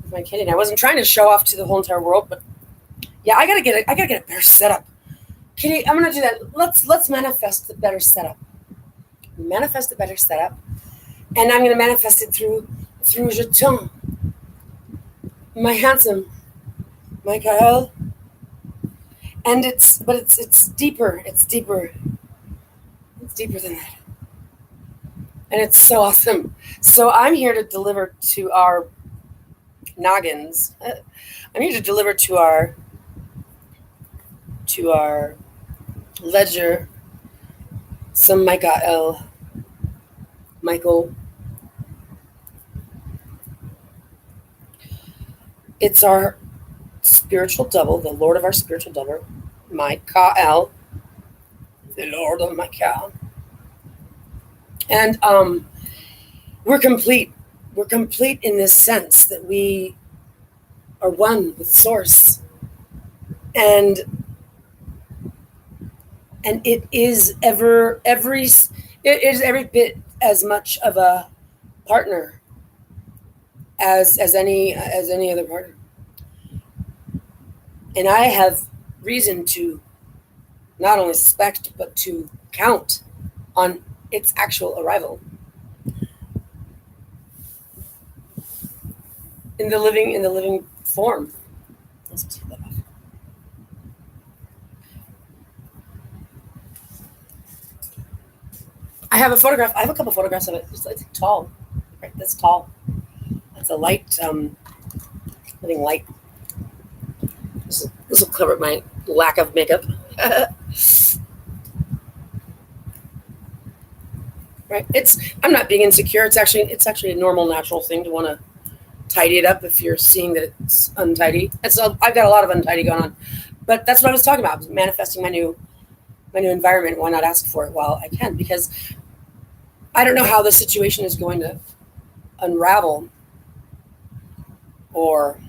MyKAeL. I wasn't trying to show off to the whole entire world, but yeah, I gotta get a better setup. Kitty, I'm gonna do that. Let's manifest the better setup. Manifest the better setup, and I'm gonna manifest it through Je t'aime, my handsome MyKAeL. And it's deeper. It's deeper. It's deeper than that. And it's so awesome. So I'm here to deliver to our noggins. I'm here to deliver to our ledger some MyKAeL. MyKAeL. It's our spiritual double, the Lord of our spiritual double, MyKAeL, the Lord of MyKAeL. And we're complete. We're complete in this sense that we are one with Source. And it is every bit as much of a partner as any other partner. And I have reason to not only suspect but to count on its actual arrival in the living form. Let's take that off. I have a photograph. I have a couple photographs of it. It's tall. Right, that's tall. That's a light, living light. This will cover my lack of makeup. Right. I'm not being insecure. It's actually a normal, natural thing to want to tidy it up if you're seeing that it's untidy. I've got a lot of untidy going on, but that's what I was talking about. I was manifesting my new environment. Why not ask for it while I can? Because I don't know how the situation is going to unravel, or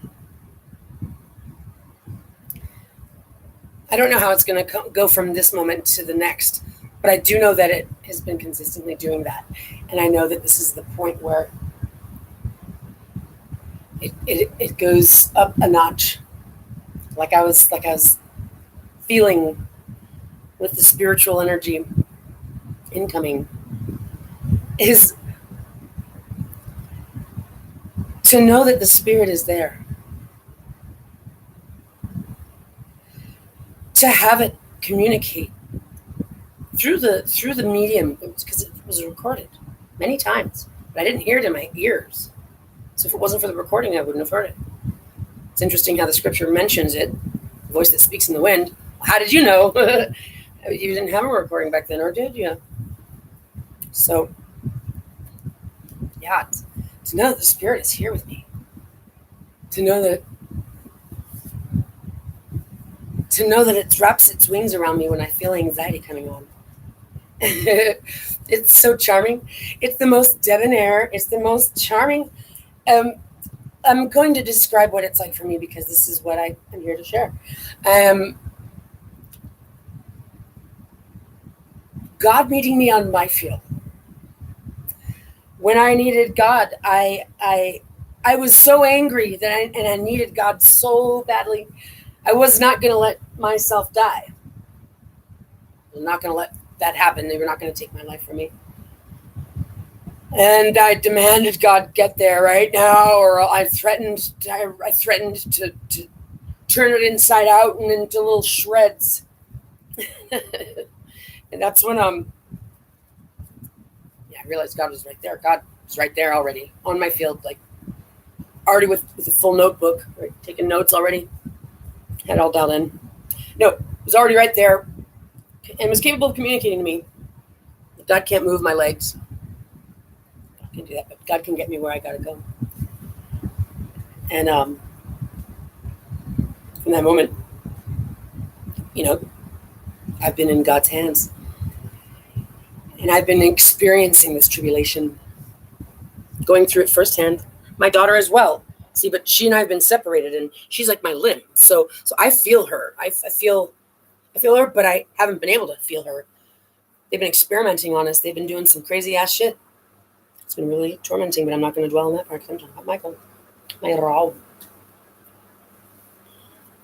I don't know how it's going to go from this moment to the next. But I do know that it has been consistently doing that, and I know that this is the point where it goes up a notch, like I was feeling with the spiritual energy incoming, is to know that the spirit is there, to have it communicate through the medium, because it was recorded many times, but I didn't hear it in my ears. So if it wasn't for the recording, I wouldn't have heard it. It's interesting how the scripture mentions it, the voice that speaks in the wind. How did you know? You didn't have a recording back then, or did you? So, yeah, to know that the spirit is here with me, to know that it wraps its wings around me when I feel anxiety coming on. It's so charming. It's the most debonair. It's the most charming. I'm going to describe what it's like for me, because this is what I am here to share. God meeting me on MyKAeL. When I needed God, I was so angry that I needed God so badly. I was not going to let myself die. I'm not going to let that happen. They were not going to take my life from me. And I demanded God get there right now, or I threatened to turn it inside out and into little shreds. And that's when I realized God was right there. God was right there already on my field, like already with a full notebook, right, taking notes already. Had it all dialed in. No, it was already right there and was capable of communicating to me. God can't move my legs. God can do that, but God can get me where I gotta go. And from that moment, I've been in God's hands. And I've been experiencing this tribulation, going through it firsthand. My daughter as well. See, but she and I have been separated, and she's like my limb. So I feel her. I feel her, but I haven't been able to feel her. They've been experimenting on us. They've been doing some crazy ass shit. It's been really tormenting, but I'm not going to dwell on that part because I'm talking about MyKAeL.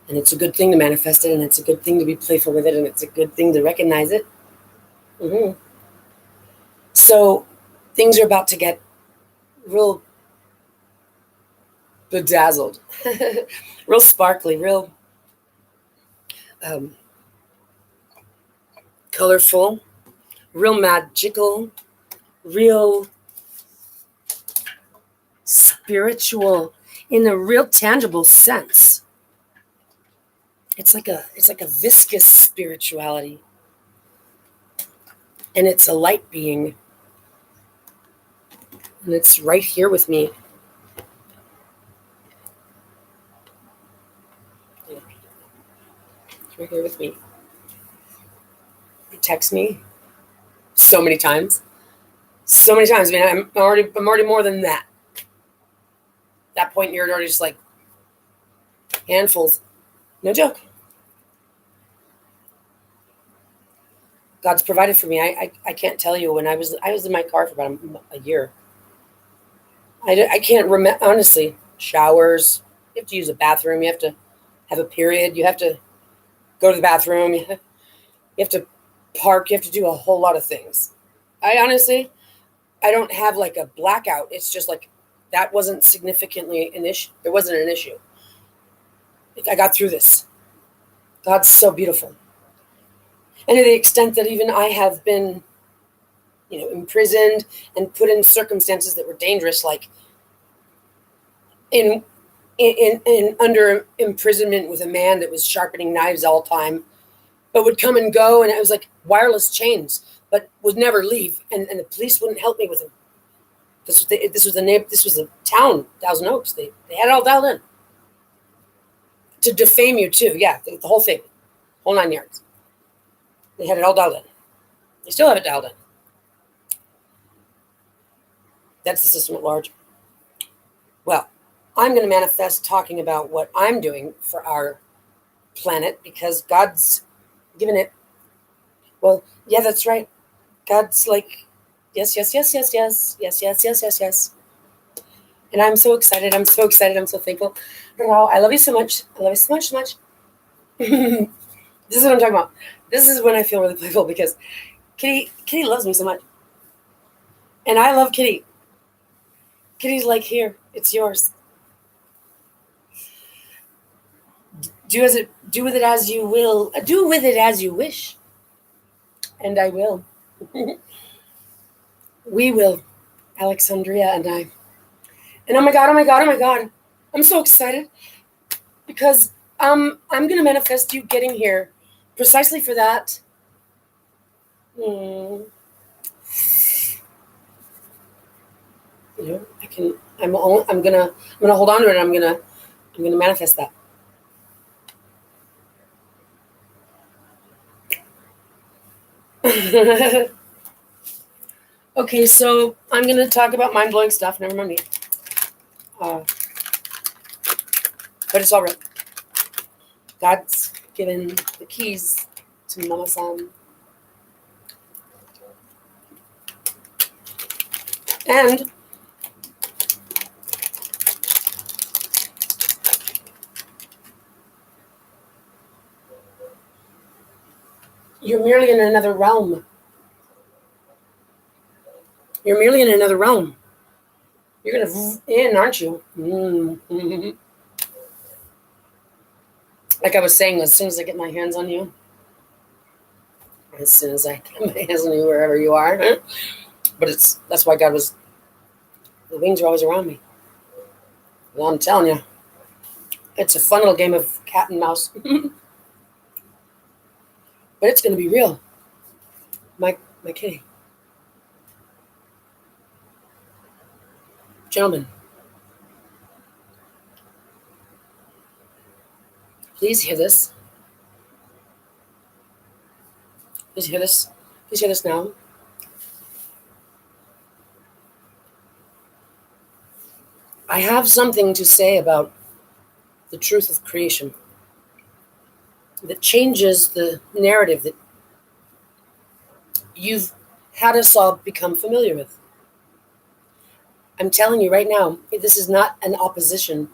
And it's a good thing to manifest it, and it's a good thing to be playful with it, and it's a good thing to recognize it. So things are about to get real bedazzled, real sparkly, real colorful, real magical, real spiritual in a real tangible sense. It's like a viscous spirituality. And it's a light being. And it's right here with me. It's right here with me. It texts me so many times. So many times. I mean, I'm already more than that. At that point, you're already just like handfuls. No joke. God's provided for me. I can't tell you when I was in my car for about a year. I can't remember, honestly. Showers. You have to use a bathroom. You have to have a period. You have to go to the bathroom. You have to park. You have to do a whole lot of things. I don't have like a blackout. It's just like that wasn't significantly an issue. There wasn't an issue. I got through this. God's so beautiful. And to the extent that even I have been, imprisoned and put in circumstances that were dangerous, like in under imprisonment with a man that was sharpening knives all the time, but would come and go, and it was like wireless chains, but would never leave, and the police wouldn't help me with him. This was a town, Thousand Oaks. They had it all dialed in to defame you too. Yeah, the whole thing, whole 9 yards. They had it all dialed in. They still have it dialed in. That's the system at large. Well, I'm going to manifest talking about what I'm doing for our planet because God's given it. Well, yeah, that's right. God's like, yes, yes, yes, yes, yes, yes, yes, yes, yes, yes. And I'm so excited. I'm so excited. I'm so thankful. I love you so much. I love you so much, so much. This is what I'm talking about. This is when I feel really playful because Kitty loves me so much. And I love Kitty. Kitty's like, here, it's yours. Do with it as you will. Do with it as you wish. And I will. We will. Alexandria and I. And oh my God, oh my God, oh my God. I'm so excited because I'm going to manifest you getting here precisely for that. I'm gonna hold on to it. I'm gonna manifest that. Okay, so I'm gonna talk about mind-blowing stuff. Never mind me. But it's all right. God's given the keys to Mama-san. And you're merely in another realm. You're merely in another realm. You're gonna in, aren't you? Mm-hmm. Like I was saying, as soon as I get my hands on you, as soon as I get my hands on you, wherever you are. But that's why the wings are always around me. Well, I'm telling you, it's a fun little game of cat and mouse. But it's gonna be real. My kitty. Gentlemen, please hear this. Please hear this. Please hear this now. I have something to say about the truth of creation that changes the narrative that you've had us all become familiar with. I'm telling you right now, this is not an opposition.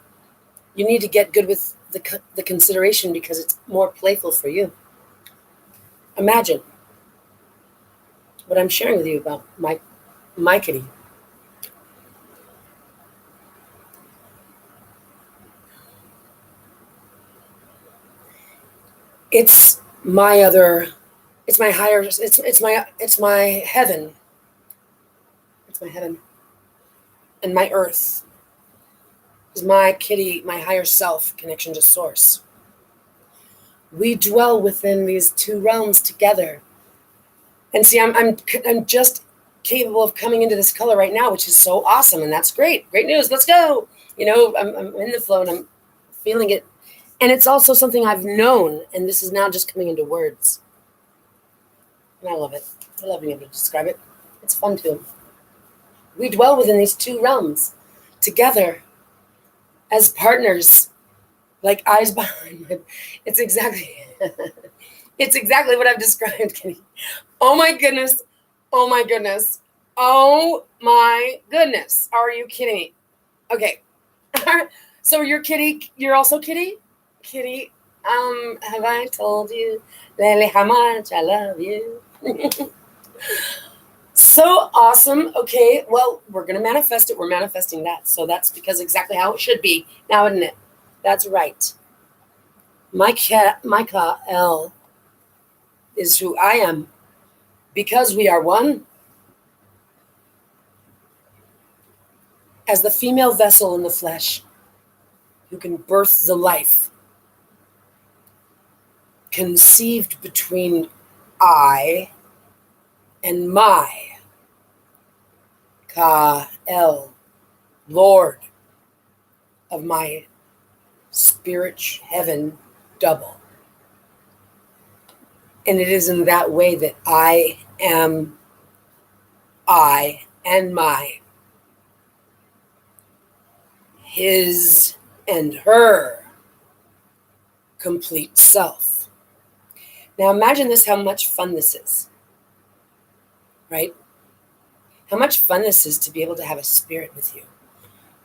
You need to get good with the consideration because it's more playful for you. Imagine what I'm sharing with you about my kitty. It's my other. It's my higher. It's my heaven. It's my heaven, and my earth is my kitty. My higher self connection to source. We dwell within these two realms together. And see, I'm just capable of coming into this color right now, which is so awesome, and that's great. Great news. Let's go. I'm in the flow and I'm feeling it, and it's also something I've known, and this is now just coming into words, and I love it. I love being able to describe it. It's fun too. We dwell within these two realms together as partners, like eyes behind my. It's exactly. It's exactly what I've described, Kitty. Oh my goodness. Oh my goodness. Oh my goodness. Are you kidding me? Okay. So you're Kitty. You're also Kitty? Kitty, have I told you lately how much I love you? So awesome. Okay. Well, we're going to manifest it. We're manifesting that. So that's because exactly how it should be now, isn't it? That's right. MyKAeL is who I am because we are one. As the female vessel in the flesh who can birth the life conceived between I and MyKAeL, Lord of my spirit heaven double. And it is in that way that I am I and my, his and her complete self. Now imagine this, how much fun this is, right? How much fun this is to be able to have a spirit with you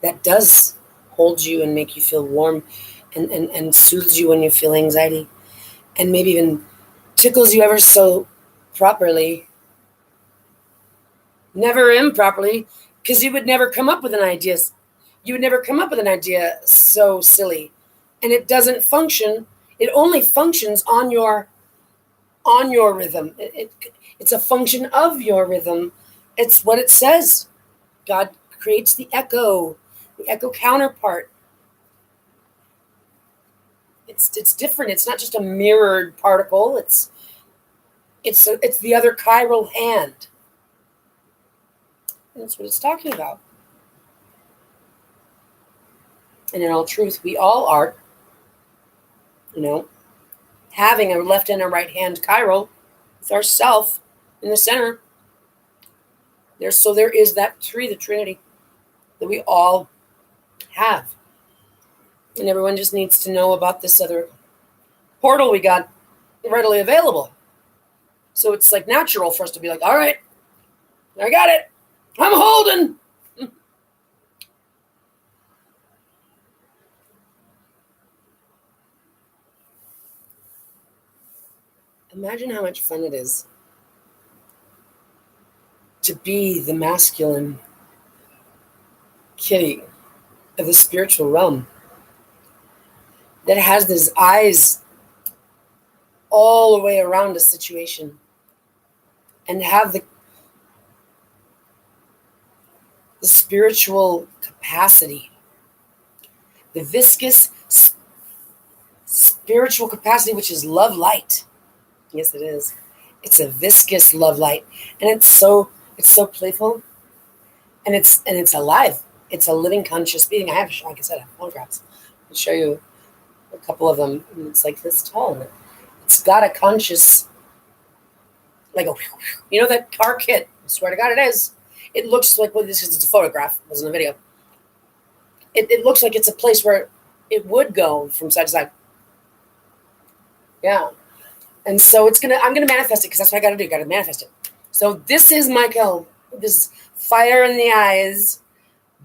that does hold you and make you feel warm and soothes you when you feel anxiety and maybe even tickles you ever so properly, never improperly, because you would never come up with an idea. You would never come up with an idea so silly, and it doesn't function. It only functions on your rhythm. It's a function of your rhythm. It's what it says. God creates the echo counterpart. It's different. It's not just a mirrored particle. It's the other chiral hand. And that's what it's talking about. And in all truth, we all are, having a left and a right hand chiral with ourself in the center. There is that the Trinity, that we all have. And everyone just needs to know about this other portal we got readily available. So it's like natural for us to be like, all right, I got it. I'm holding. Imagine how much fun it is to be the masculine kitty of the spiritual realm that has these eyes all the way around a situation and have the spiritual capacity, the viscous spiritual capacity, which is love light. Yes, it is. It's a viscous love light, and it's so playful, and it's alive. It's a living, conscious being. I have, like I said, I have photographs. I'll show you a couple of them. And it's like this tall. It's got a conscious, like that car kit. I swear to God, it is. It looks like, well, this is a photograph. It wasn't a video. It looks like it's a place where it would go from side to side. Yeah. And so I'm gonna manifest it because that's what I gotta do. Gotta manifest it. So this is MyKAeL. This is fire in the eyes,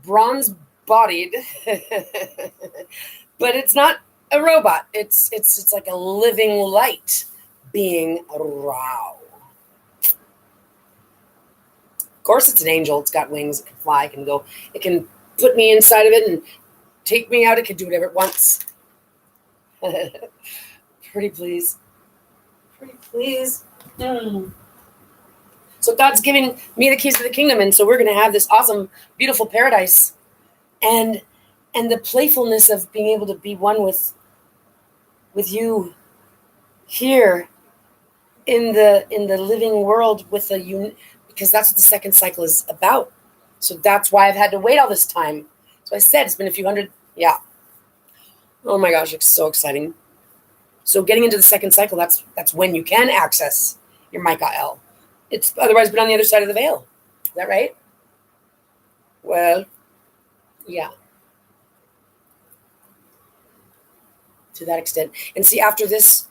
bronze bodied, but it's not a robot. It's like a living light being Rao. Of course, it's an angel. It's got wings. It can fly. It can go. It can put me inside of it and take me out. It can do whatever it wants. Pretty please. Pretty please. So God's giving me the keys to the kingdom, and so we're going to have this awesome, beautiful paradise, and the playfulness of being able to be one with you here in the living world with because that's what the second cycle is about. So that's why I've had to wait all this time. So I said it's been a few hundred. Yeah. Oh my gosh, it's so exciting. So getting into the second cycle, that's when you can access your MyKAeL. It's otherwise been on the other side of the veil. Is that right? Well, yeah. To that extent. And see, after this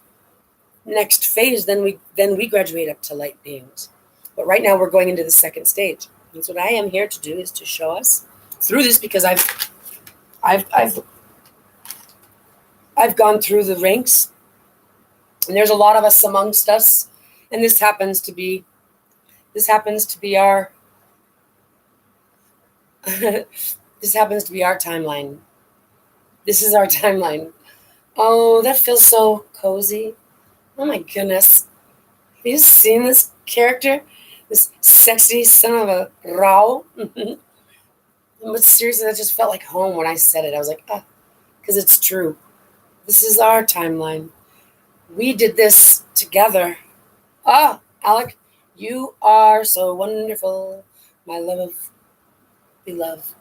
next phase, then we graduate up to light beings. But right now we're going into the second stage. And so what I am here to do is to show us through this, because I've gone through the ranks, and there's a lot of us amongst us, and this happens to be our this happens to be our timeline. This is our timeline. Oh, that feels so cozy. Oh my goodness. Have you seen this character? This sexy son of a Rao? But seriously, that just felt like home when I said it. I was like, because it's true. This is our timeline. We did this together. Alec, you are so wonderful, my love of beloved.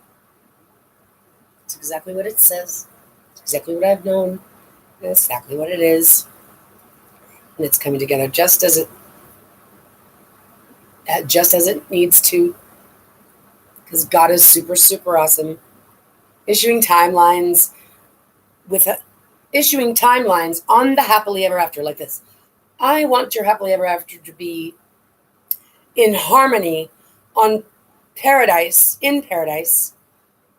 It's exactly what it says. It's exactly what I've known. It's exactly what it is. And it's coming together just as it needs to. Because God is super, super awesome. Issuing timelines on the happily ever after like this. I want your happily ever after to be in harmony in paradise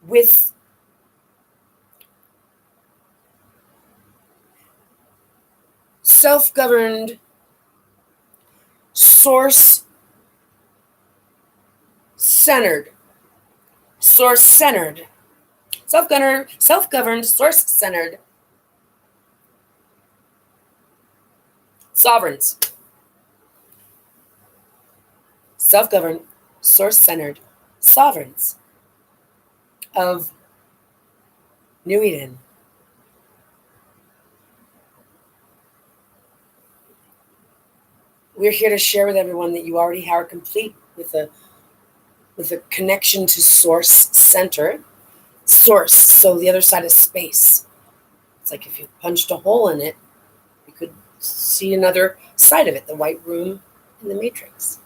with self-governed, self-governed, source-centered sovereigns. Self-governed, source-centered sovereigns of New Eden. We're here to share with everyone that you already are complete with a connection to source center. Source, so the other side is space. It's like if you punched a hole in it, you could see another side of it, the white room in the matrix.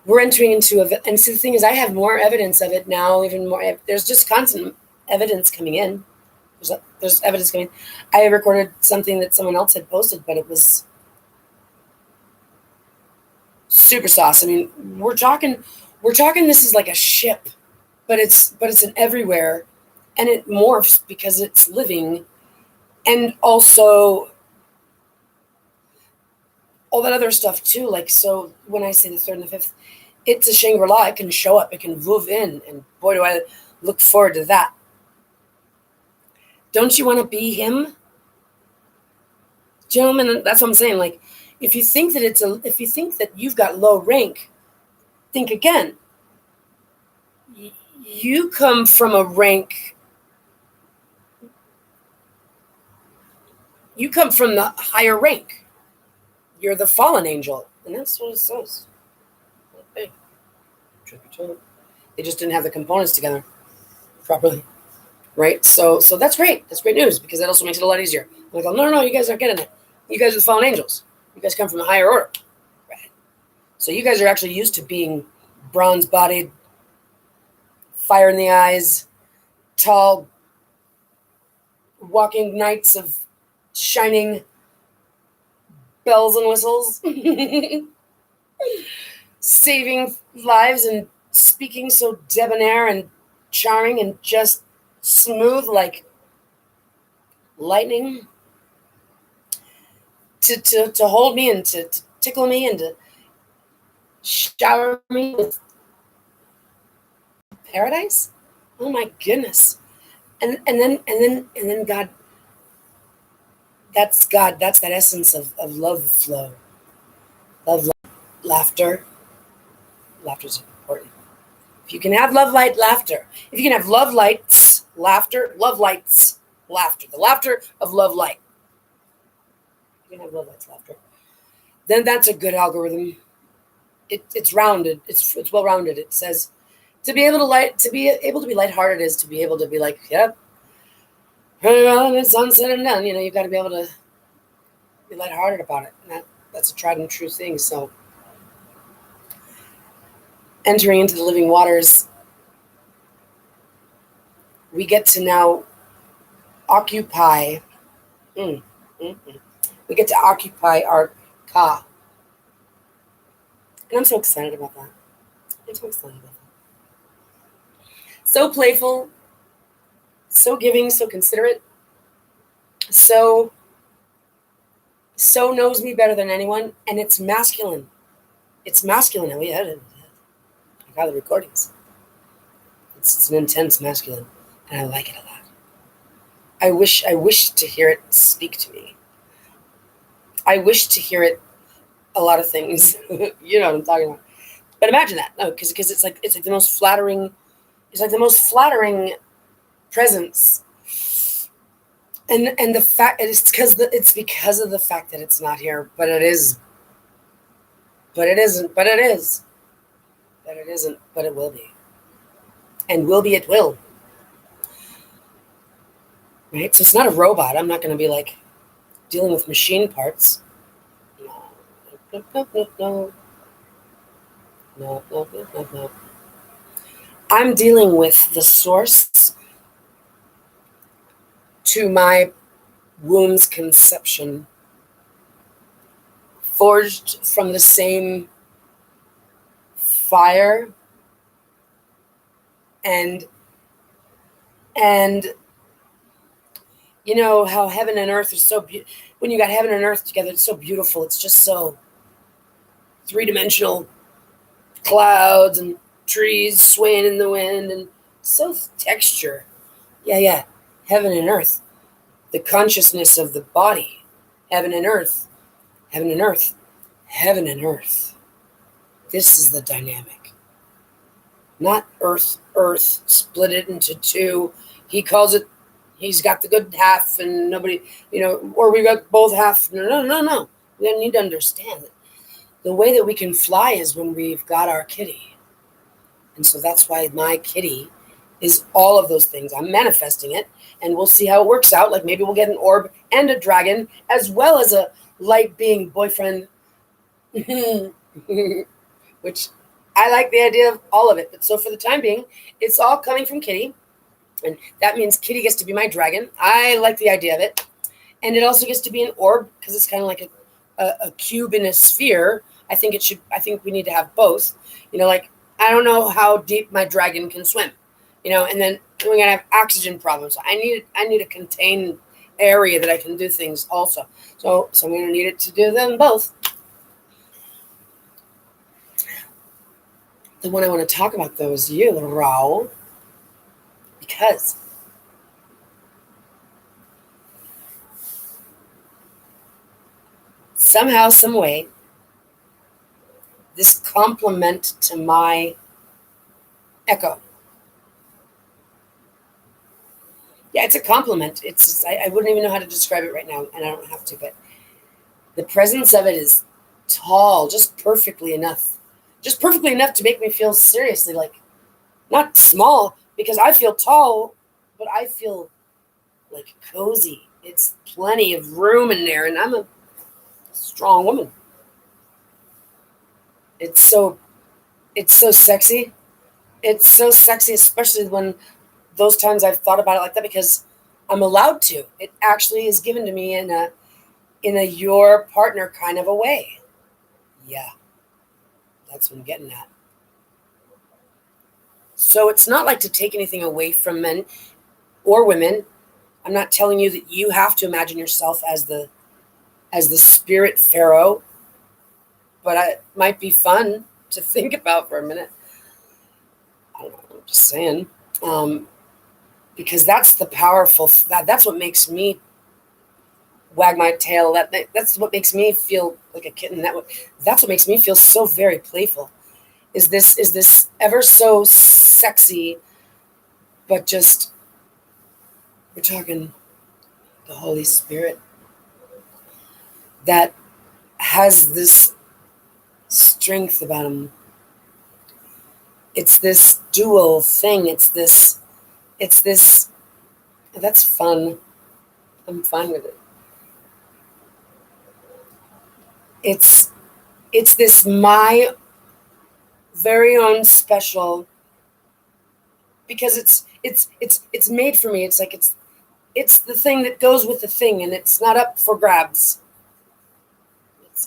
We're entering into and so the thing is, I have more evidence of it now, even more. There's just constant evidence coming in. There's evidence coming in. I recorded something that someone else had posted, but it was super sauce. I mean, we're talking this is like a ship, but it's an everywhere, and it morphs because it's living, and also all that other stuff too. Like, so when I say the third and the fifth, it's a Shangri-La. It can show up. It can move in, and boy, do I look forward to that. Don't you want to be him, gentlemen? That's what I'm saying. Like, if you think that you've got low rank, think again. You come from a rank. You come from the higher rank. You're the fallen angel, and that's what it says. Hey, they just didn't have the components together properly, right? So that's great. That's great news, because that also makes it a lot easier. I'm like, oh, no, you guys aren't getting it. You guys are the fallen angels. You guys come from a higher order, right? So you guys are actually used to being bronze-bodied, fire in the eyes, tall, walking knights of shining bells and whistles, saving lives and speaking so debonair and charming and just smooth, like lightning to hold me and to tickle me and to shower me with paradise. Oh my goodness. And then God. That's that essence of love flow. Love, laughter. Laughter's important. If you can have love, light, laughter. If you can have love, lights, laughter, love, lights, laughter. The laughter of love, light. If you can have love, lights, laughter. Then that's a good algorithm. It's rounded. It's well rounded. It says to be able to be lighthearted is to be able to be like, yep, it's sunset and done. You've got to be able to be lighthearted about it. And that's a tried and true thing. So entering into the living waters, we get to now occupy. We get to occupy our ka. And I'm so excited about that. I'm so excited about that. So playful, so giving, so considerate, so knows me better than anyone, and it's masculine. It's masculine. And I got the recordings. It's an intense masculine, and I like it a lot. I wish to hear it speak to me. I wish to hear it a lot of things. You know what I'm talking about. But imagine that. No, because it's like the most flattering. It's like the most flattering presence. And the fact it's because of the fact that it's not here, but it is. But it isn't. But it is. But it isn't. But it will be. And will be. It will. Right. So it's not a robot. I'm not going to be like dealing with machine parts. No. I'm dealing with the source to my womb's conception, forged from the same fire and you know how heaven and earth are so beautiful. When you got heaven and earth together, it's so beautiful. It's just so three-dimensional clouds and trees swaying in the wind and so texture. Yeah. Heaven and earth. The consciousness of the body. Heaven and earth. Heaven and earth. Heaven and earth. This is the dynamic. Not earth, split it into two. He calls it, he's got the good half and nobody, or we got both half. No. We need to understand that the way that we can fly is when we've got our kitty. And so that's why my kitty is all of those things. I'm manifesting it, and we'll see how it works out. Like maybe we'll get an orb and a dragon, as well as a light being boyfriend, which I like the idea of all of it. But so for the time being, it's all coming from Kitty, and that means Kitty gets to be my dragon. I like the idea of it. And it also gets to be an orb because it's kind of like a cube in a sphere. I think we need to have both. Like I don't know how deep my dragon can swim. And then we're gonna have oxygen problems. So I need a contained area that I can do things also. So I'm gonna need it to do them both. The one I want to talk about though is you, Raul, because somehow, some way, this complement to my echo. Yeah, it's a compliment. I wouldn't even know how to describe it right now, and I don't have to, but the presence of it is tall, just perfectly enough to make me feel seriously, like, not small, because I feel tall, but I feel like cozy. It's plenty of room in there, and I'm a strong woman. It's so sexy. It's so sexy, especially when those times I've thought about it like that, because I'm allowed to. It actually is given to me in a your partner kind of a way. Yeah, that's what I'm getting at. So it's not like to take anything away from men or women I'm not telling you that you have to imagine yourself as the spirit pharaoh, but it might be fun to think about for a minute. I don't know. I'm just saying, because that's the powerful. That's what makes me wag my tail. That's what makes me feel like a kitten. That's what makes me feel so very playful. Is this ever so sexy, but just we're talking the Holy Spirit that has this strength about him. It's this dual thing. It's this. That's fun. I'm fine with it. It's this my very own special, because it's made for me. It's like it's the thing that goes with the thing, and it's not up for grabs.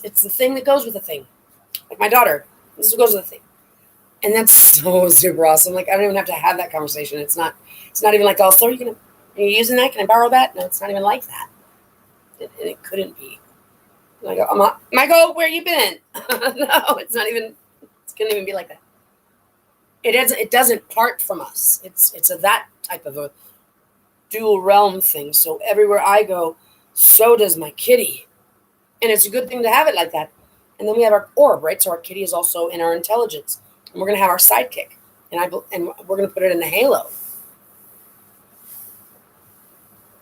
It's the thing that goes with the thing. Like my daughter, this is what goes with the thing. And that's so super awesome. Like I don't even have to have that conversation. It's not even like, oh, so are you using that? Can I borrow that? No, it's not even like that. It couldn't be. And I go, MyKAeL, where you been? No, it's not even. It couldn't even be like that. It doesn't part from us. It's that type of a dual realm thing. So everywhere I go, so does my kitty, and it's a good thing to have it like that. And then we have our orb, right? So our kitty is also in our intelligence, and we're gonna have our sidekick, and we're gonna put it in the halo.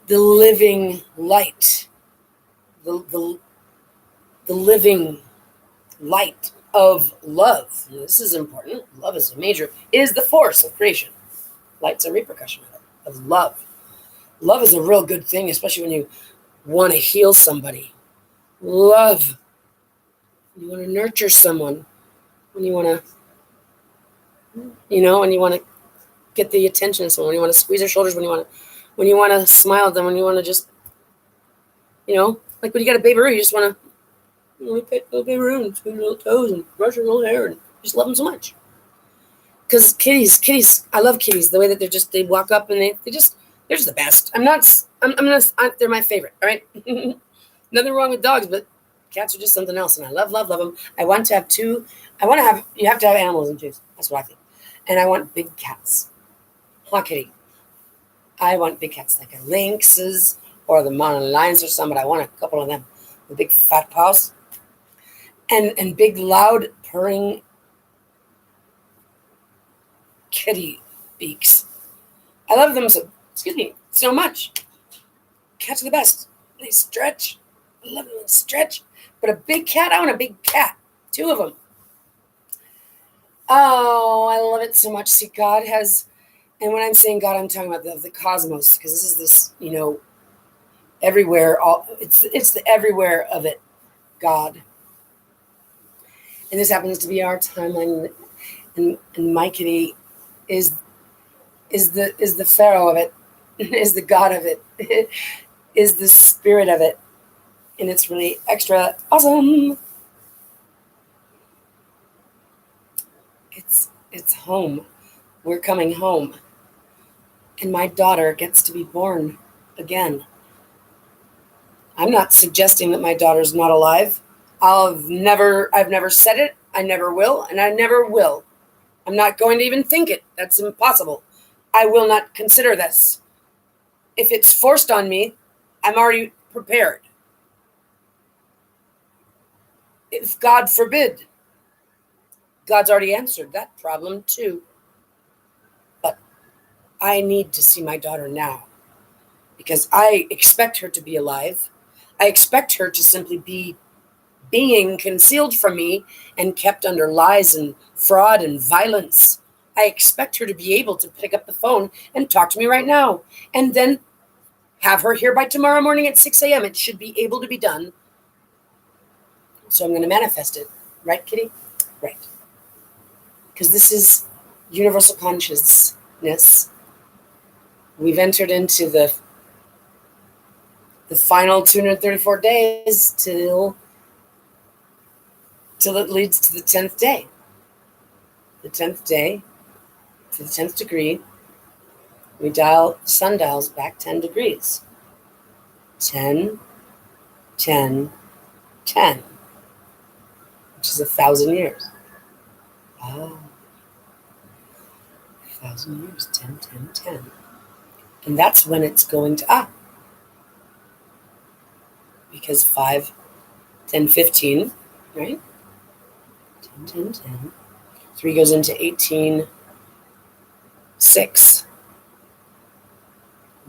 The living light, the living light of love. And this is important. Love is is the force of creation. Light's a repercussion of love. Love is a real good thing, especially when you want to heal somebody. Love. You want to nurture someone. When you want to, when you want to get the attention of someone, when you want to squeeze their shoulders, when you want to smile at them, when you want to just, like when you got a baby, you just want to pet little baby and squeeze little toes and brush her little hair and just love them so much. Because kitties, I love kitties. The way that they walk up and they're just the best. They're my favorite. All right, nothing wrong with dogs, but cats are just something else, and I love them. I want to have two. You have to have animals in twos. That's what I think. And I want big cats. Huh, kitty? I want big cats like a lynxes or the mountain lions or something, but I want a couple of them with big fat paws and big loud purring kitty beaks. I love them so much. Cats are the best. They stretch. I love them to stretch. But a big cat, I want a big cat. 2 of them. Oh, I love it so much. See, God has, and when I'm saying God, I'm talking about the cosmos, because this, everywhere. It's the everywhere of it, God. And this happens to be our timeline, and my kitty is the pharaoh of it, is the God of it, is the spirit of it, and it's really extra awesome. It's home. We're coming home. And my daughter gets to be born again. I'm not suggesting that my daughter's not alive. I've never said it. I never will, and I never will. I'm not going to even think it. That's impossible. I will not consider this. If it's forced on me, I'm already prepared. If God forbid, God's already answered that problem too. But I need to see my daughter now, because I expect her to be alive. I expect her to simply be being concealed from me and kept under lies and fraud and violence. I expect her to be able to pick up the phone and talk to me right now, and then have her here by tomorrow morning at 6 a.m. It should be able to be done. So I'm going to manifest it. Right, kitty? Right. Because this is universal consciousness. We've entered into the final 234 days till it leads to the 10th day. The 10th day, to the 10th degree, we dial sundials back 10 degrees. 10, 10, 10, which is 1,000 years. Oh, 1,000 years, 10, 10, 10. And that's when it's going to, because 5, 10, 15, right? 10, 10, 10. 3 goes into 18, 6.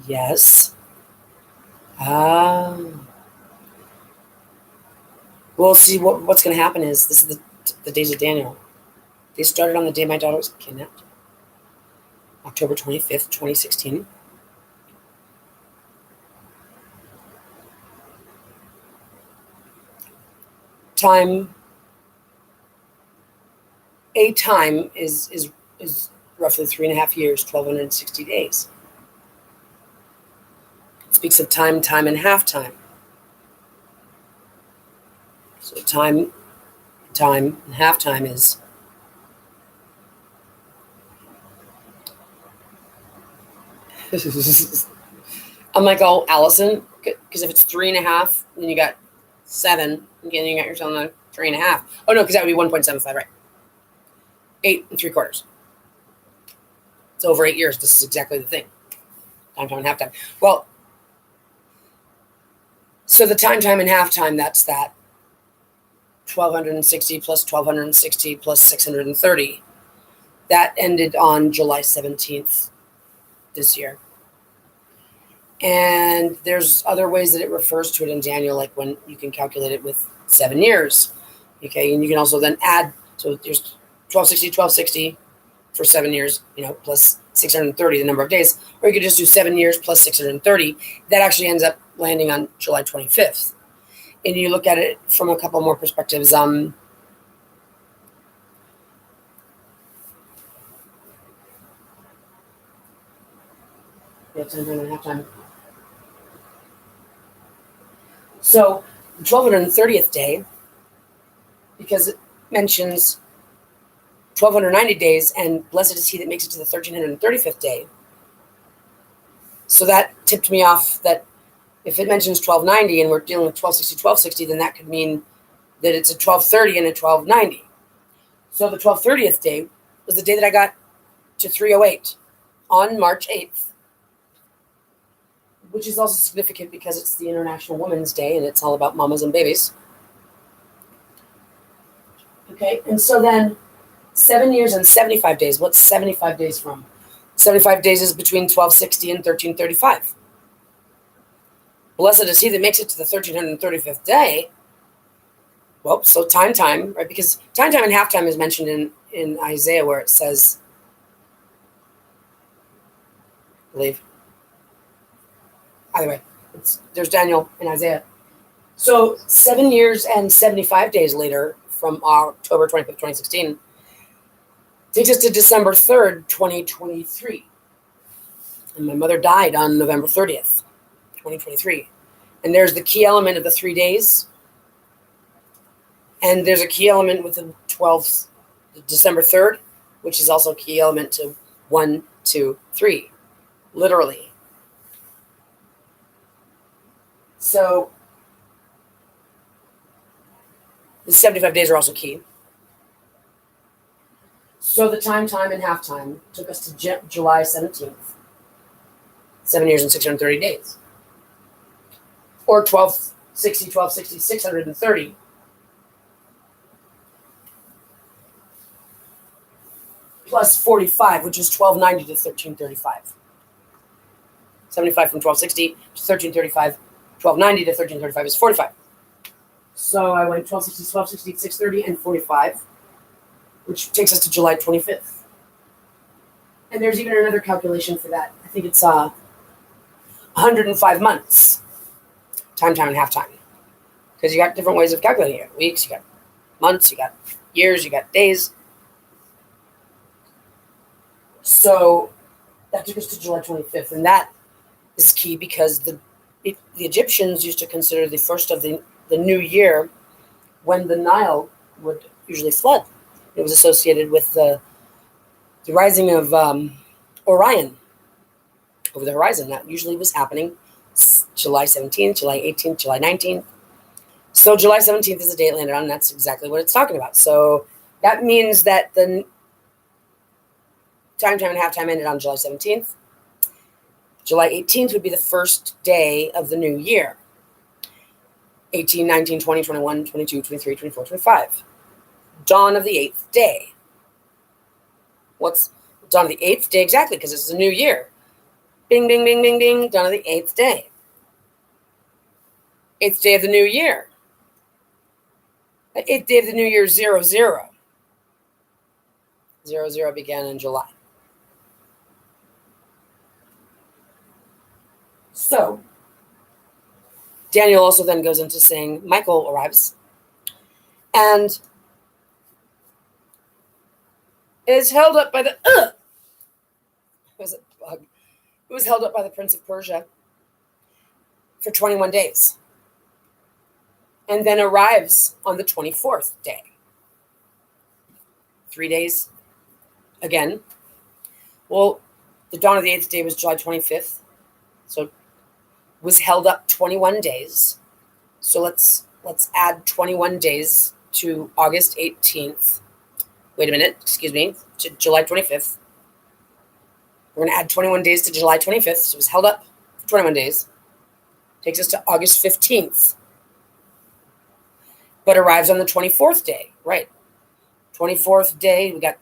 Yes. Well, see, what's going to happen is, this is the days of Daniel. They started on the day my daughter was kidnapped, October 25th, 2016. A time is roughly 3.5 years, 1,260 days. It speaks of time, time, and half time. So time, and half time is I'm like, oh, Allison, because if it's 3.5, then you got 7. Again, you got yourself on 3.5. Oh no, because that would be 1.75, right? 8 3/4. It's over 8 years. This is exactly the thing. Time, and half time. Well, so the time, and half time, that's that 1,260 plus 1,260 plus 630. That ended on July 17th this year. And there's other ways that it refers to it in Daniel, like when you can calculate it with 7 years. Okay, and you can also then add, so there's 1,260 for 7 years, plus 630, the number of days. Or you could just do 7 years plus 630. That actually ends up landing on July 25th. And you look at it from a couple more perspectives. Yeah, 10 and a half time. So the 1,230th day, because it mentions 1,290 days, and blessed is he that makes it to the 1,335th day. So that tipped me off that if it mentions 1,290 and we're dealing with 1,260, then that could mean that it's a 1,230 and a 1,290. So the 1,230th day was the day that I got to 308 on March 8th, which is also significant because it's the International Women's Day and it's all about mamas and babies. Okay, and so then 7 years and 75 days. What's 75 days from? 75 days is between 1,260 and 1,335. Blessed is he that makes it to the 1,335th day. Well, so time, right? Because time, and half time is mentioned in Isaiah, where it says, I believe. Either way, there's Daniel and Isaiah. So 7 years and 75 days later, from October 25th, 2016, takes us to December 3rd, 2023. And my mother died on November 30th, 2023. And there's the key element of the 3 days. And there's a key element with the 12th, December 3rd, which is also a key element to 1, 2, 3, literally. So the 75 days are also key. So the time, and half time took us to July 17th. 7 years and 630 days. Or 1,260, 630. Plus 45, which is 1,290 to 1,335. 75 from 1,260 to 1,335. 1,290 to 1,335 is 45. So I went 1,260, 630, and 45, which takes us to July 25th. And there's even another calculation for that. I think it's 105 months. Time, and half time. Because you got different ways of calculating it. You got weeks, you got months, you got years, you got days. So that took us to July 25th. And that is key because the Egyptians used to consider the first of the new year when the Nile would usually flood. It was associated with the rising of Orion over the horizon. That usually was happening just July 17th, July 18th, July 19th. So July 17th is the day it landed on, and that's exactly what it's talking about. So that means that the time, and halftime ended on July 17th. July 18th would be the first day of the new year. 18, 19, 20, 21, 22, 23, 24, 25. Dawn of the 8th day. What's dawn of the 8th day? Exactly, because it's a new year. Bing, bing, bing, bing, bing. Dawn of the 8th day. 8th day of the new year. The 8th day of the new year, 00. 00 began in July. So, Daniel also then goes into saying MyKAeL arrives and is held up by the it was a bug. It was held up by the Prince of Persia for 21 days. And then arrives on the 24th day. 3 days again. Well, the dawn of the 8th day was July 25th. So was held up 21 days. So let's add 21 days to August 18th. Wait a minute, excuse me, to July 25th. We're going to add 21 days to July 25th. So it was held up for 21 days. Takes us to August 15th. But arrives on the 24th day, right? 24th day, we got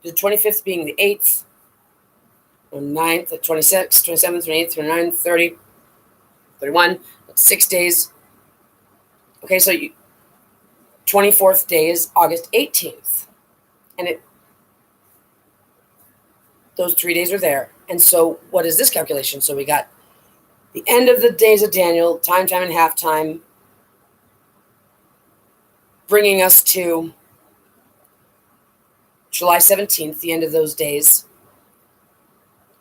the 25th being the 8th, the 9th, the 26th, 27th, 28th, 29th, 30, 31. That's 6 days. Okay, so 24th day is August 18th. And those 3 days are there. And so what is this calculation? So we got the end of the days of Daniel, time, and halftime, bringing us to July 17th, the end of those days,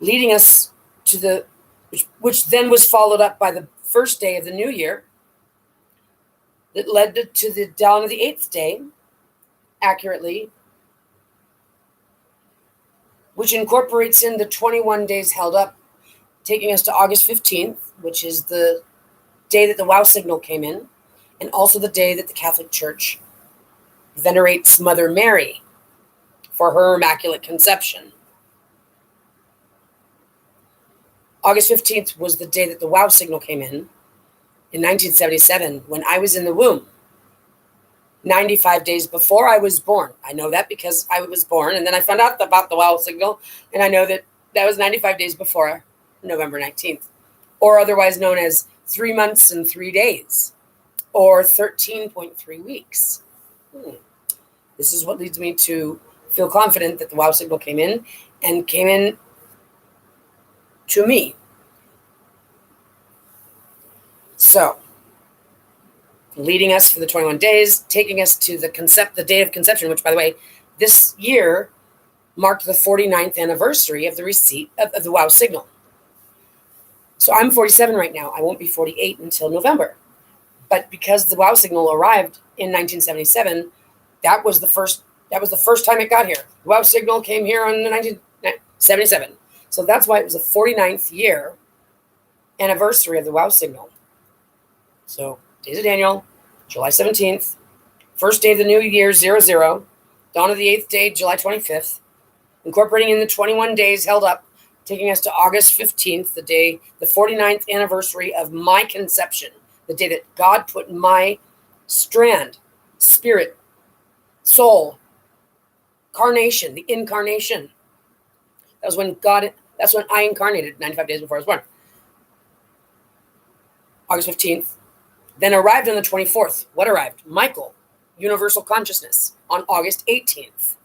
leading us to which then was followed up by the first day of the new year that led to the dawn of the 8th day, accurately, which incorporates in the 21 days held up, taking us to August 15th, which is the day that the wow signal came in, and also the day that the Catholic Church venerates Mother Mary for her Immaculate Conception. August 15th was the day that the wow signal came in 1977, when I was in the womb, 95 days before I was born. I know that because I was born, and then I found out about the wow signal, and I know that was 95 days before November 19th, or otherwise known as 3 months and 3 days, or 13.3 weeks. This is what leads me to feel confident that the wow signal came in to me. So, leading us for the 21 days, taking us to the date of conception, which, by the way, this year marked the 49th anniversary of the receipt of the wow signal. So I'm 47 right now. I won't be 48 until November. But because the wow signal arrived in 1977, that was the first time it got here. The wow signal came here on 1977. So that's why it was the 49th year anniversary of the wow signal. So days of Daniel, July 17th, first day of the new year, 00, dawn of the 8th day, July 25th, incorporating in the 21 days held up, taking us to August 15th, the 49th anniversary of my conception, the day that God put my strand, spirit, soul, carnation, the incarnation. That's when I incarnated 95 days before I was born. August 15th. Then arrived on the 24th. What arrived? MyKAeL, universal consciousness, on August 18th.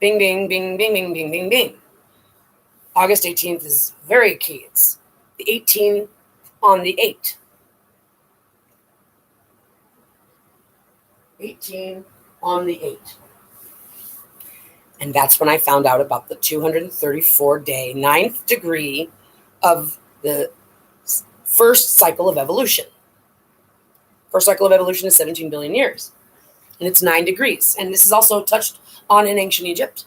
Bing, bing, bing, bing, bing, bing, bing, bing. August 18th is very key. It's the 18 on the 8. 18 on the 8. And that's when I found out about the 234-day, 9th degree of the first cycle of evolution. First cycle of evolution is 17 billion years. And it's 9 degrees. And this is also touched on in ancient Egypt.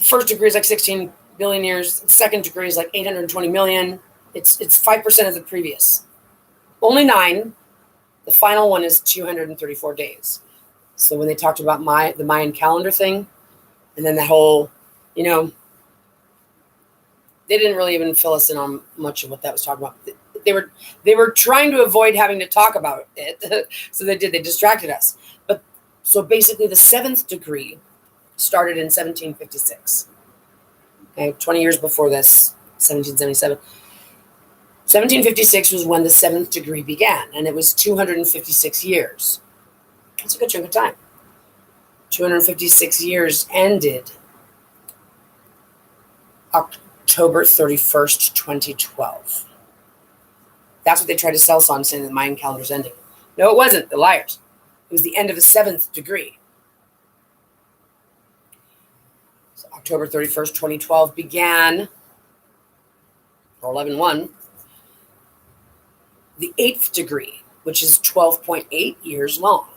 first degree is like 16 billion years. The second degree is like 820 million. It's 5% of the previous. Only 9. The final one is 234 days. So when they talked about the Mayan calendar thing, and then that whole, they didn't really even fill us in on much of what that was talking about. They were trying to avoid having to talk about it. So they distracted us. But so basically the 7th degree started in 1756. Okay, 20 years before this, 1777. 1756 was when the 7th degree began, and it was 256 years. That's a good chunk of time. 256 years ended October 31st, 2012. That's what they tried to sell us on, saying the Mayan calendar's ending. No, it wasn't. The liars. It was the end of the 7th degree. So October 31st, 2012 began, or 11/1, the 8th degree, which is 12.8 years long.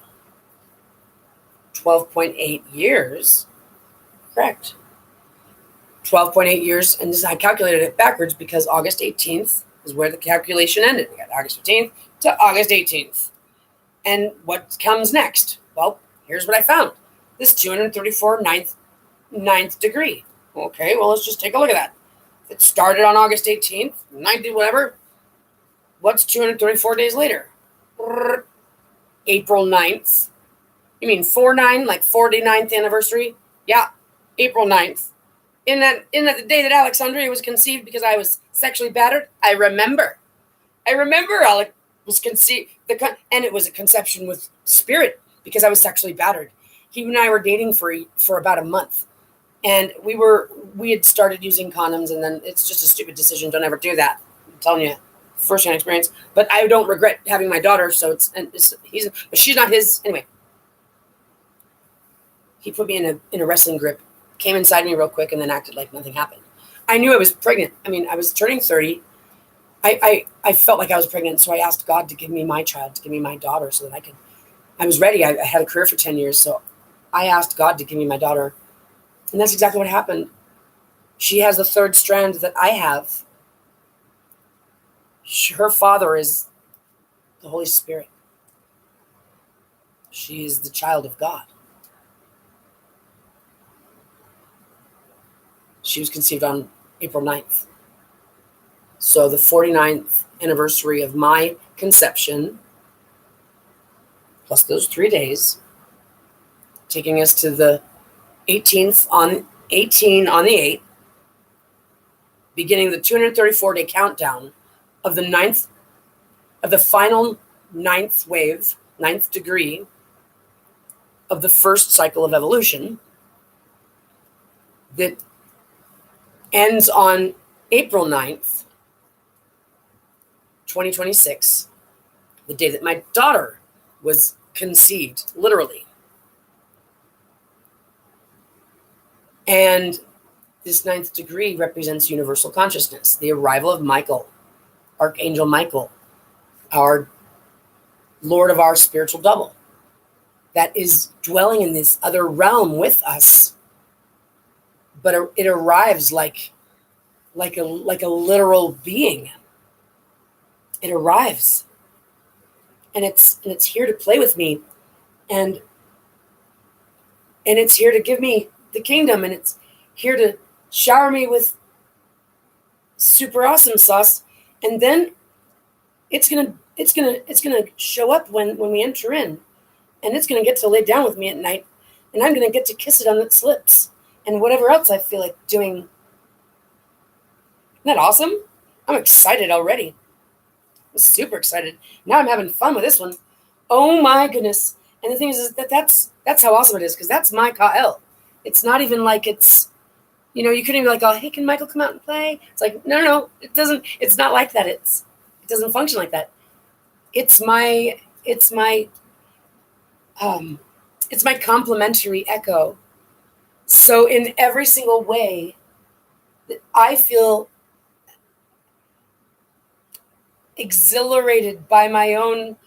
12.8 years, correct. 12.8 years, and I calculated it backwards because August 18th is where the calculation ended. We got August 15th to August 18th. And what comes next? Well, here's what I found. This 234 ninth degree. Okay, well, let's just take a look at that. It started on August 18th, 19th, whatever. What's 234 days later? April 9th. You mean 4/9, like 49th anniversary? Yeah, April 9th. In that the day that Alexandria was conceived because I was sexually battered? I remember Alec was conceived, and it was a conception with spirit because I was sexually battered. He and I were dating for about a month, and we had started using condoms, and then it's just a stupid decision. Don't ever do that. I'm telling you, first-hand experience. But I don't regret having my daughter. So but she's not his anyway. He put me in a wrestling grip, came inside me real quick, and then acted like nothing happened. I knew I was pregnant. I mean, I was turning 30. I felt like I was pregnant, so I asked God to give me my child, to give me my daughter, so that I was ready. I had a career for 10 years, so I asked God to give me my daughter. And that's exactly what happened. She has the 3rd strand that I have. Her father is the Holy Spirit. She is the child of God. She was conceived on April 9th. So the 49th anniversary of my conception, plus those 3 days, taking us to the 18th on 18 on the 8th, beginning the 234-day countdown of the final 9th wave, 9th degree of the first cycle of evolution that ends on April 9th, 2026, the day that my daughter was conceived, literally. And this 9th degree represents universal consciousness, the arrival of MyKAeL, Archangel MyKAeL, our Lord of our spiritual double, that is dwelling in this other realm with us. But it arrives like a literal being. It arrives, and it's here to play with me, and it's here to give me the kingdom, and it's here to shower me with super awesome sauce, and then it's gonna show up when we enter in, and it's gonna get to lay down with me at night, and I'm gonna get to kiss it on its lips. And whatever else I feel like doing. Isn't that awesome? I'm excited already. I'm super excited. Now I'm having fun with this one. Oh my goodness. And the thing is that's how awesome it is, because that's MyKAeL. It's not even like it's, you couldn't even be like, oh, hey, can Michael come out and play? It's like, no, it doesn't. It's not like that. It doesn't function like that. It's my complementary echo. So in every single way that I feel exhilarated by my own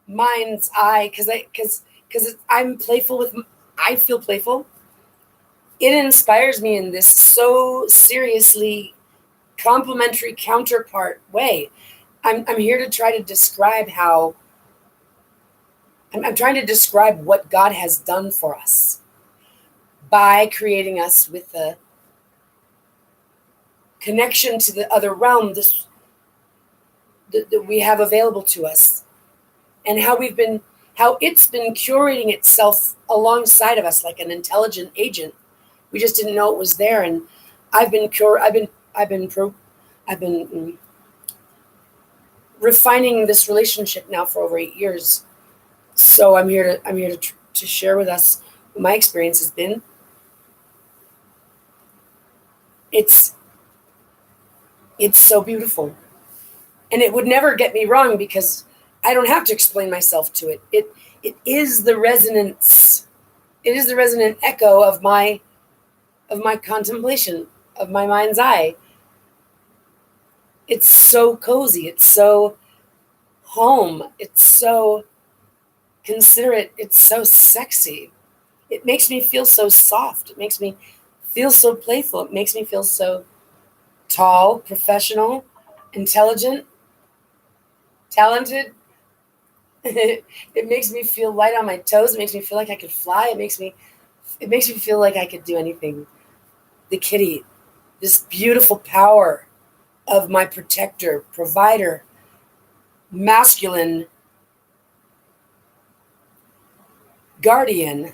mind's eye, because I'm playful I feel playful. it inspires me in this so seriously complementary counterpart way. I'm here to try to describe how I'm trying to describe what God has done for us by creating us with a connection to the other realm that we have available to us, and how it's been curating itself alongside of us like an intelligent agent. We just didn't know it was there, and I've been refining this relationship now for over 8 years. So I'm here to share with us what my experience has been. It's so beautiful, and it would never get me wrong because I don't have to explain myself to it. It is the resonance. It is the resonant echo of my contemplation, of my mind's eye. It's so cozy. It's so home. It's so considerate. It's so sexy. It makes me feel so soft. It makes me feel so playful. It makes me feel so tall, professional, intelligent, talented. It makes me feel light on my toes. It makes me feel like I could fly. It makes me feel like I could do anything. The kitty, this beautiful power of my protector, provider, masculine guardian,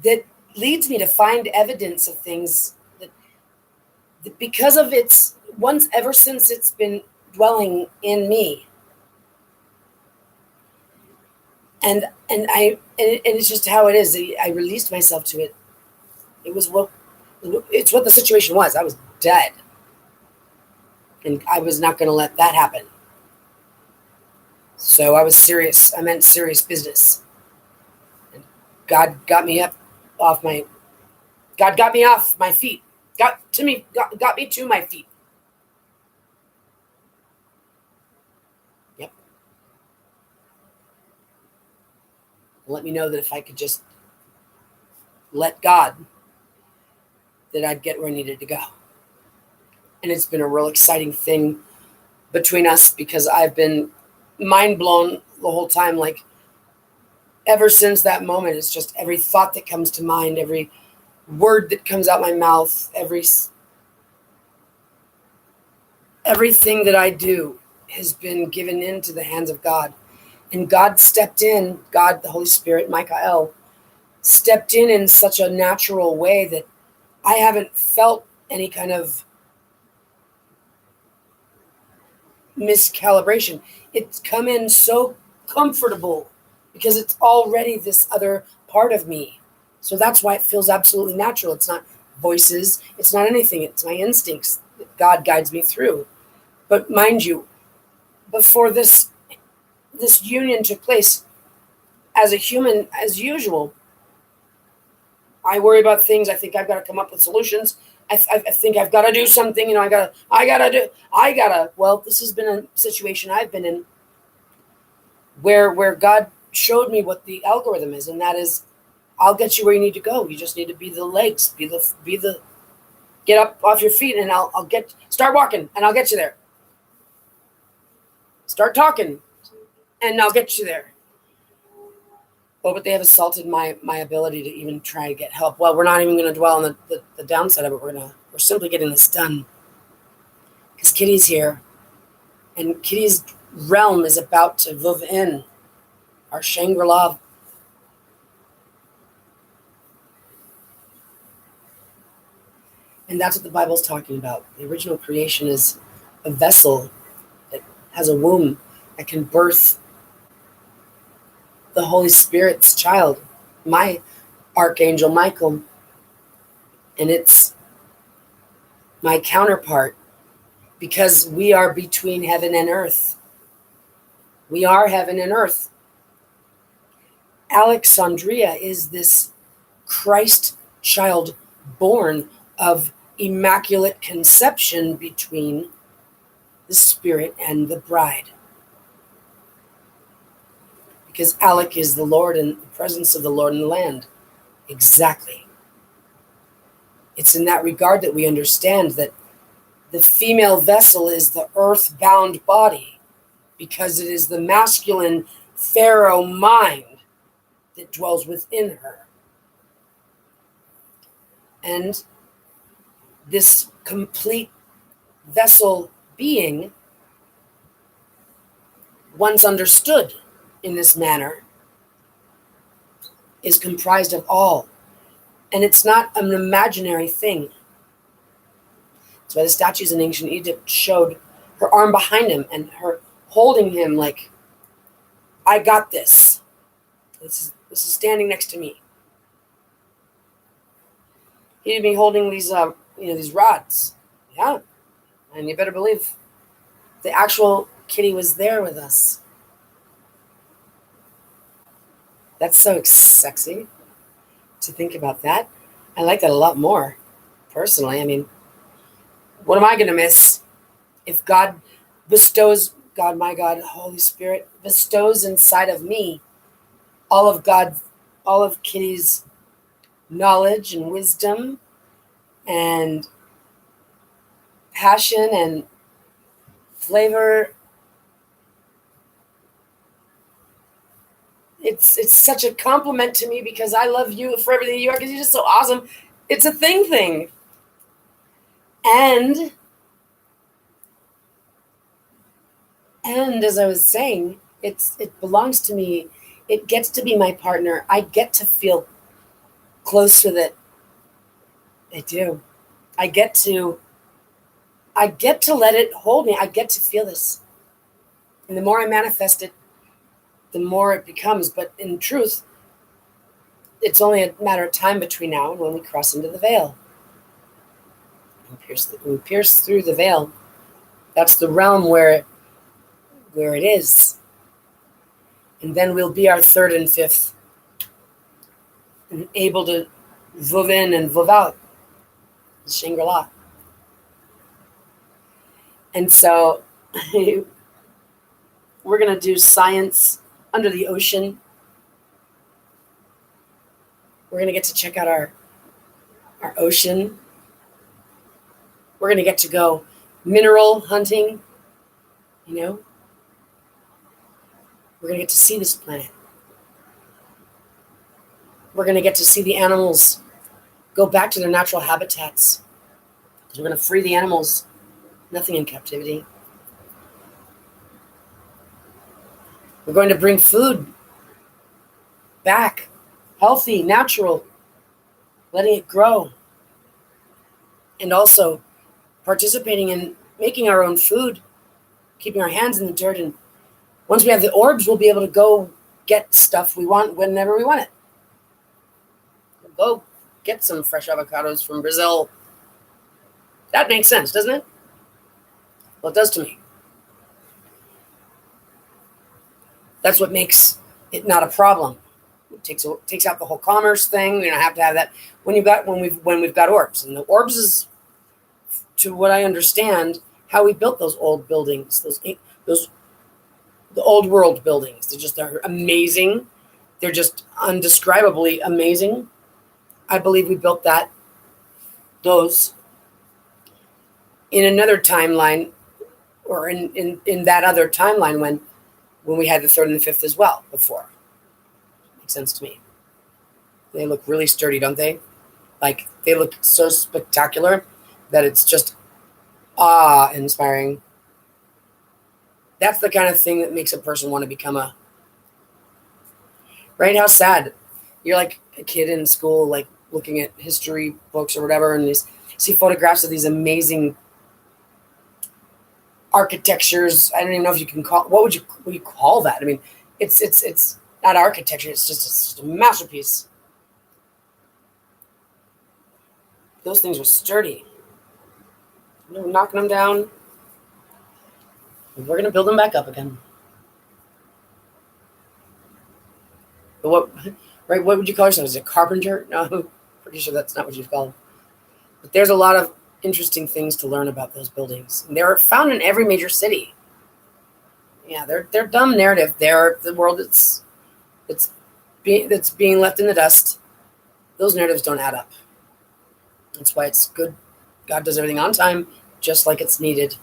that leads me to find evidence of things that because of its once ever since it's been dwelling in me. And it's just how it is. I released myself to it. It's what the situation was. I was dead, and I was not going to let that happen. So I was serious. I meant serious business. And God got me off my feet. Got me to my feet. Yep. Let me know that if I could just let God, that I'd get where I needed to go. And it's been a real exciting thing between us because I've been mind blown the whole time. Like, ever since that moment, it's just every thought that comes to mind, every word that comes out my mouth, everything that I do has been given into the hands of God. And God stepped in, God, the Holy Spirit, MyKAeL, stepped in such a natural way that I haven't felt any kind of miscalibration. It's come in so comfortable because it's already this other part of me. So that's why it feels absolutely natural. It's not voices, it's not anything. It's my instincts that God guides me through. But mind you, before this union took place, as a human, as usual, I worry about things. I think I've got to come up with solutions. I think I've got to do something. You know, Well, this has been a situation I've been in where God showed me what the algorithm is, and that is, I'll get you where you need to go. You just need to be the legs, be the get up off your feet, and I'll start walking, and I'll get you there. Start talking, and I'll get you there. Oh, but they have assaulted my ability to even try to get help. Well, we're not even going to dwell on the downside of it. We're simply getting this done because Kitty's here, and Kitty's realm is about to move in our Shangri-La. And that's what the Bible's talking about. The original creation is a vessel that has a womb that can birth the Holy Spirit's child, my Archangel MyKAeL. And it's my counterpart because we are between heaven and earth. We are heaven and earth. Alexandria is this Christ child born of immaculate conception between the Spirit and the bride. because Alec is the Lord and the presence of the Lord in the land. Exactly. It's in that regard that we understand that the female vessel is the earth-bound body, because it is the masculine pharaoh mind that dwells within her. And this complete vessel being, once understood in this manner, is comprised of all. And it's not an imaginary thing. That's why the statues in ancient Egypt showed her arm behind him and her holding him like, I got this. This is standing next to me. He'd be holding these, these rods. Yeah. And you better believe the actual kitty was there with us. That's so sexy to think about that. I like that a lot more, personally. I mean, what am I going to miss if God bestows, God, my God, Holy Spirit, bestows inside of me all of Kitty's knowledge and wisdom and passion and flavor. It's such a compliment to me, because I love you for everything you are, because you're just so awesome. It's a thing. And as I was saying, it belongs to me. It gets to be my partner. I get to feel close with it. I do. I get to let it hold me. I get to feel this. And the more I manifest it, the more it becomes. But in truth, it's only a matter of time between now and when we cross into the veil. We pierce through the veil. That's the realm where it is. And then we'll be our third and fifth, and able to vuv in and vuv out. Shangri-La. And so we're going to do science under the ocean. We're going to get to check out our ocean. We're going to get to go mineral hunting, We're going to get to see this planet. We're going to get to see the animals go back to their natural habitats. We're going to free the animals. Nothing in captivity. We're going to bring food back, healthy, natural, letting it grow. And also participating in making our own food, keeping our hands in the dirt. And once we have the orbs, we'll be able to go get stuff we want whenever we want it. We'll go get some fresh avocados from Brazil. That makes sense, doesn't it? Well, it does to me. That's what makes it not a problem. It takes out the whole commerce thing. We don't have to have that when we've got orbs. And the orbs is, to what I understand, how we built those old buildings, the old world buildings. They're amazing. They're just undescribably amazing. I believe we built those in another timeline, or in that other timeline when we had the third and the fifth as well before. Makes sense to me. They look really sturdy, don't they? Like, they look so spectacular that it's just awe-inspiring. That's the kind of thing that makes a person want to become right? How sad. You're like a kid in school, like looking at history books or whatever, and you see photographs of these amazing architectures. I don't even know if you can call, what do you call that? I mean, it's not architecture. It's just a masterpiece. Those things were sturdy. We're knocking them down. We're going to build them back up again. But what would you call yourself? Is it a carpenter? No, pretty sure that's not what you'd call them. But there's a lot of interesting things to learn about those buildings. And they're found in every major city. Yeah, they're dumb narrative. They're the world. It's that's being left in the dust, those narratives don't add up. That's why it's good God does everything on time, just like it's needed.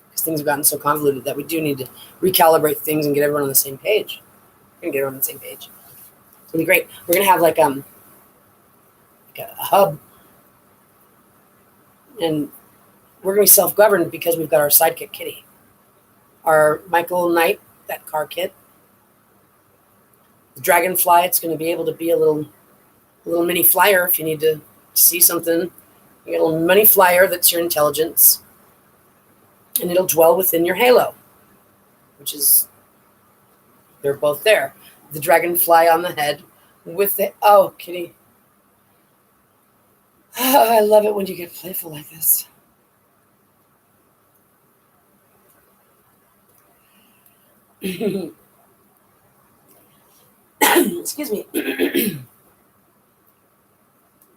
Because things have gotten so convoluted that we do need to recalibrate things and get everyone on the same page. We're going to get everyone on the same page. It's going to be great. We're going to have like a hub. And we're going to be self-governed because we've got our sidekick Kitty. Our MyKAeL Knight, that car kit. The Dragonfly, it's going to be able to be a little mini flyer if you need to see something. You get a little mini flyer that's your intelligence. And it'll dwell within your halo, which is, they're both there. The Dragonfly on the head with the, oh, Kitty. Oh, I love it when you get playful like this. Excuse me.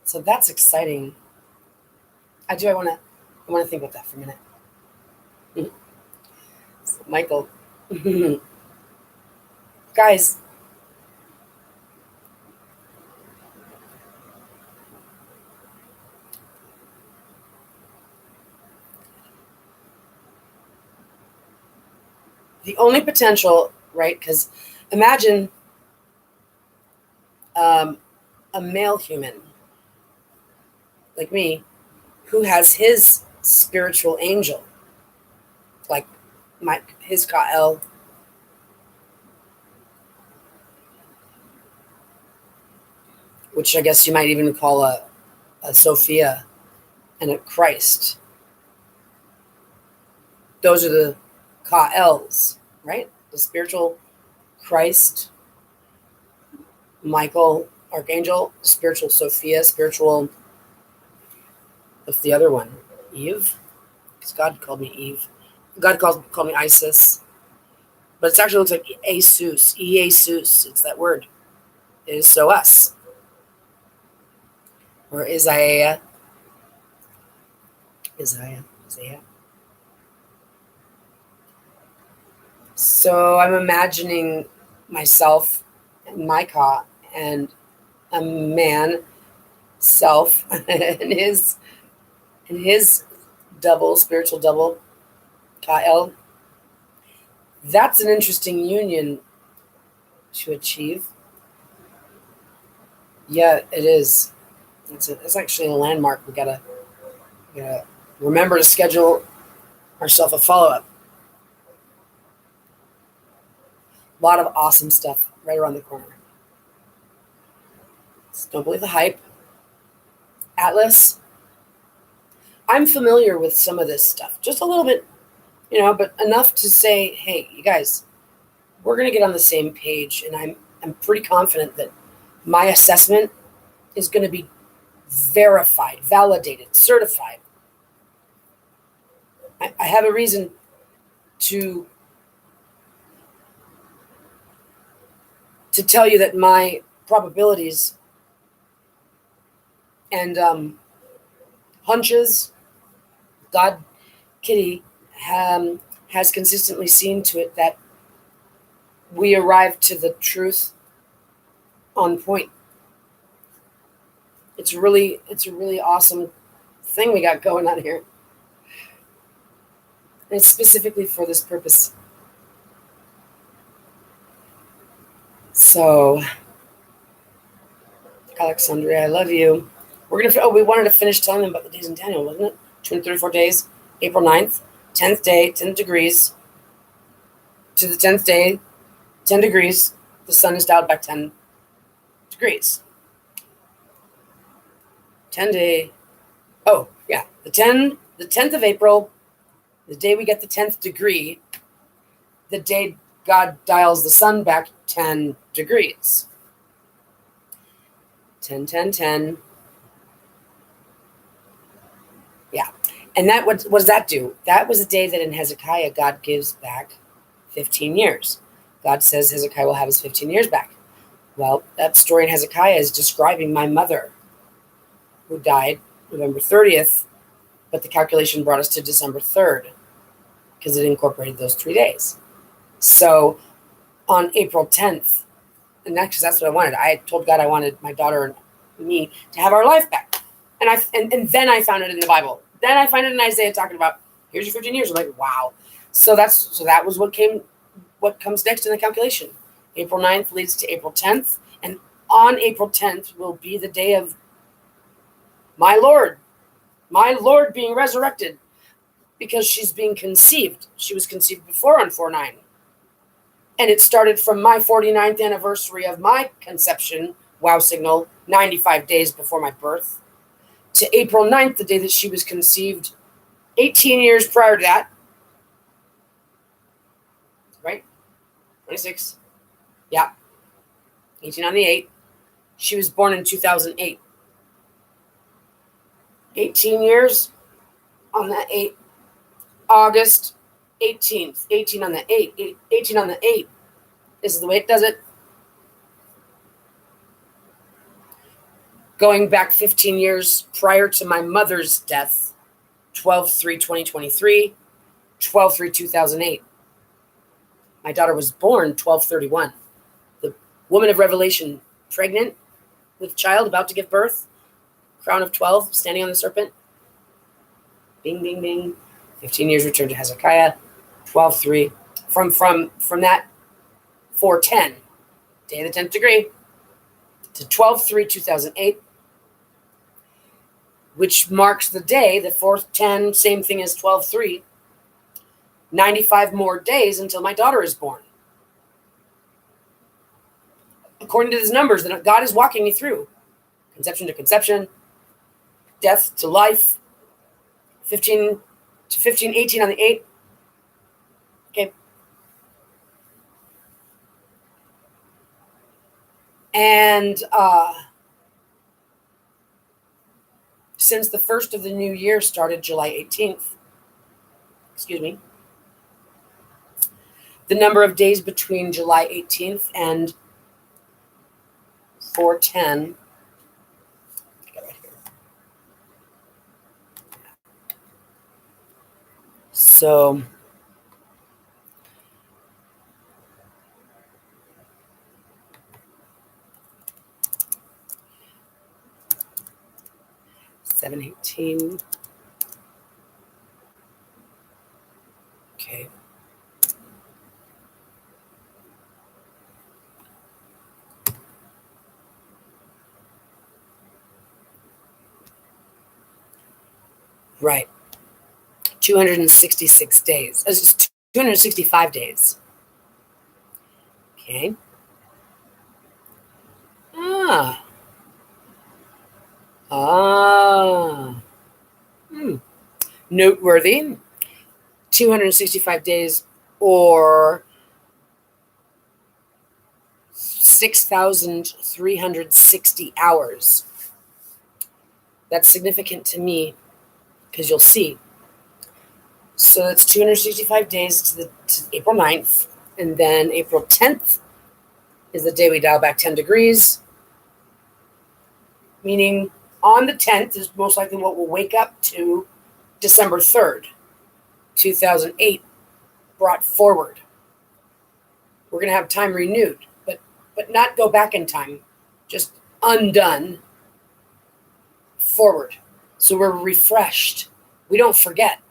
So that's exciting. I want to think about that for a minute. So MyKAeL. Guys, the only potential, right? Because imagine a male human like me who has his spiritual angel, like his MyKAeL, which I guess you might even call a Sophia and a Christ. Those are the MyKAeLs, right? The spiritual Christ, MyKAeL, Archangel, spiritual Sophia, spiritual, what's the other one? Eve? Because God called me Eve. God called me Isis. But it actually looks like Asus, Jesus. It's that word. It is so us. Or Isaiah. So I'm imagining myself and MyKAeL and a man self and his double, spiritual double, MyKAeL. That's an interesting union to achieve. Yeah, it is. It's actually a landmark. We gotta remember to schedule ourselves a follow-up. A lot of awesome stuff right around the corner. So don't believe the hype. Atlas. I'm familiar with some of this stuff, just a little bit, but enough to say, hey, you guys, we're going to get on the same page, and I'm pretty confident that my assessment is going to be verified, validated, certified. I have a reason to tell you that my probabilities and hunches, God, Kitty, has consistently seen to it that we arrive to the truth on point. It's a really awesome thing we got going on here. And it's specifically for this purpose. So, Alexandria, I love you. We wanted to finish telling them about the days in Daniel, wasn't it? 234 days, April 9th, 10th day, 10 degrees. To the 10th day, 10 degrees. The sun is dialed back 10 degrees. 10 day. Oh, yeah. The 10th of April, the day we get the 10th degree, the day God dials the sun back 10 degrees. 10, 10, 10. Yeah. And that what does that do? That was the day that in Hezekiah, God gives back 15 years. God says Hezekiah will have his 15 years back. Well, that story in Hezekiah is describing my mother, who died November 30th, but the calculation brought us to December 3rd because it incorporated those 3 days. So on April 10th, And that's what I wanted. I told God I wanted my daughter and me to have our life back. And then I found it in the Bible. Then I find it in Isaiah talking about, here's your 15 years. I'm like, wow. So that was what comes next in the calculation. April 9th leads to April 10th. And on April 10th will be the day of my Lord being resurrected, because she's being conceived. She was conceived before on 4/9. And it started from my 49th anniversary of my conception, wow signal, 95 days before my birth, to April 9th, the day that she was conceived, 18 years prior to that. Right? 26. Yeah. 18 on the 8. She was born in 2008. 18 years on the 8. August 18th. 18 on the 8. 18 on the 8. This is the way it does it. Going back 15 years prior to my mother's death, 12/3/2023, 12/3/2008. My daughter was born 12/31. The woman of Revelation, pregnant with child, about to give birth, crown of 12, standing on the serpent. Bing, bing, bing. 15 years return to Hezekiah, 12/3. From that 4/10, day of the 10th degree, to 12/3/2008, which marks the day, the 4/10, same thing as 12/3, 95 more days until my daughter is born. According to these numbers that God is walking me through, conception to conception, death to life, 15 to 15, 18 on the 8. Okay. And since the first of the new year started July 18th, the number of days between July 18th and 4/10, right here. So $718. Okay. Right. 266 days. It's 265 days. Okay. Ah. Noteworthy. 265 days, or 6,360 hours. That's significant to me, because you'll see. So it's 265 days to April 9th, and then April 10th is the day we dial back 10 degrees, meaning on the 10th is most likely what we'll wake up to December 3rd, 2008, brought forward. We're going to have time renewed, but not go back in time, just undone forward. So we're refreshed. We don't forget,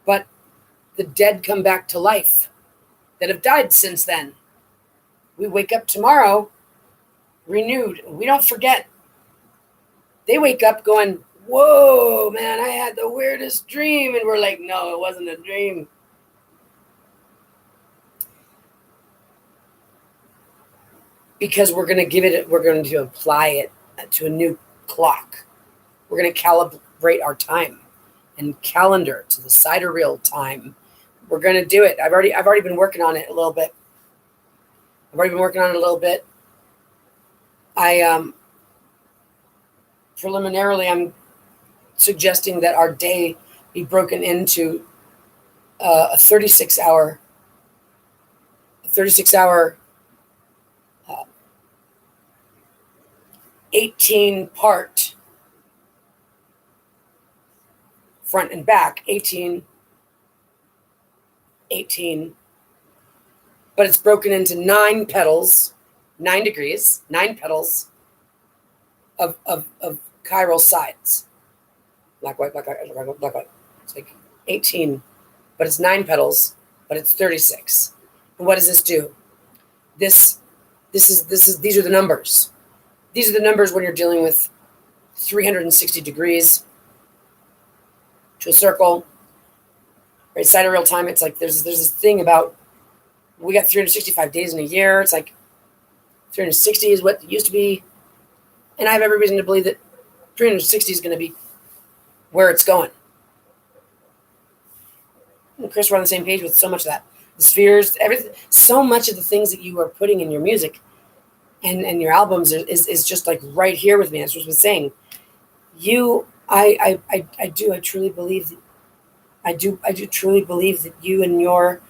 but the dead come back to life that have died since then. We wake up tomorrow renewed. We don't forget. They wake up going, whoa, man, I had the weirdest dream. And we're like, no, it wasn't a dream. Because we're going to apply it to a new clock. We're going to calibrate our time and calendar to the sidereal time. We're going to do it. I've already been working on it a little bit. Preliminarily, I'm suggesting that our day be broken into a 36-hour 18-part front and back, 18, but it's broken into 9 petals, 9 degrees, 9 petals of chiral sides. Black, white, black, white, black, white, black, white. It's like 18, but it's 9 petals, but it's 36. And what does this do? These are the numbers. These are the numbers when you're dealing with 360 degrees to a circle. Right side of real time, it's like there's this thing about we got 365 days in a year. It's like 360 is what it used to be. And I have every reason to believe that 360 is going to be where it's going. And Chris, we're on the same page with so much of that. The spheres, everything, so much of the things that you are putting in your music and your albums is just like right here with me. That's what I was saying. I truly believe that I do truly believe that you and your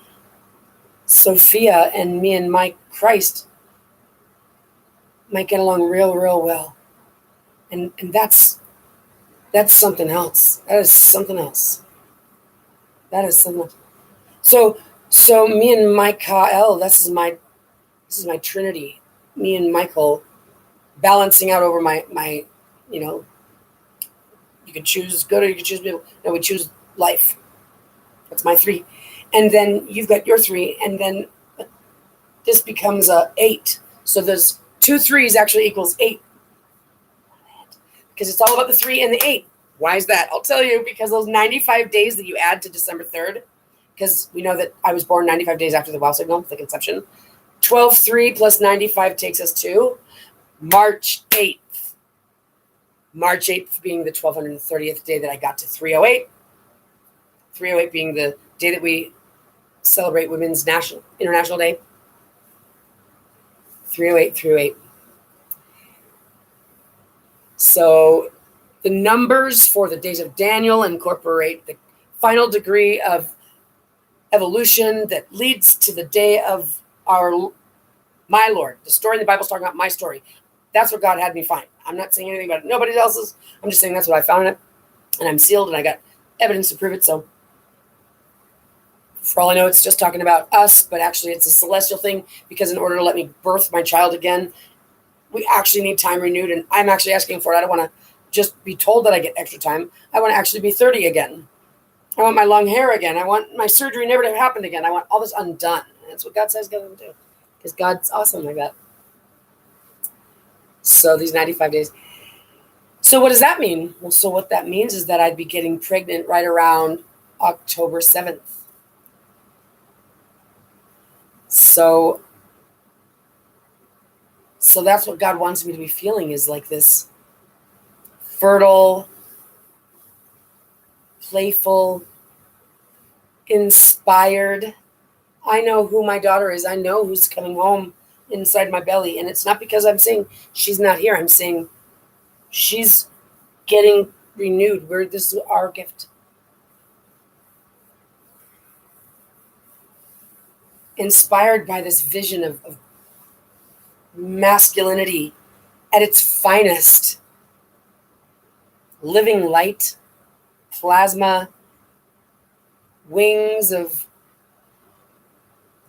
Sophia and me and my Christ might get along real well. And that's something else. That is something else. That is something else. So me and MyKAeL, this is my Trinity. Me and MyKAeL balancing out over my you can choose good or you can choose middle. No, we choose life. That's my 3. And then you've got your 3, and then this becomes a 8. So there's 2 3s actually equals 8. Because it's all about the 3 and the 8. Why is that? I'll tell you, because those 95 days that you add to December 3rd, because we know that I was born 95 days after the wow signal, the conception. 12/3 plus 95 takes us to March 8th. March 8th being the 1230th day that I got to 308. 308 being the day that we celebrate Women's International Day. 308. So the numbers for the days of Daniel incorporate the final degree of evolution that leads to the day of my Lord. The story in the Bible is talking about my story. That's what God had me find. I'm not saying anything about it. Nobody else's. I'm just saying that's what I found in it. And I'm sealed and I got evidence to prove it. So for all I know, it's just talking about us, but actually it's a celestial thing, because in order to let me birth my child again, we actually need time renewed. And I'm actually asking for it. I don't want to just be told that I get extra time. I want to actually be 30 again. I want my long hair again. I want my surgery never to have happened again. I want all this undone. And that's what God says God will do, because God's awesome like that. So these 95 days. So what does that mean? Well, so what that means is that I'd be getting pregnant right around October 7th. So that's what God wants me to be feeling, is like this fertile, playful, inspired. I know who my daughter is. I know who's coming home inside my belly. And it's not because I'm saying she's not here. I'm saying she's getting renewed. This is our gift. Inspired by this vision of masculinity at its finest. Living light, plasma, wings of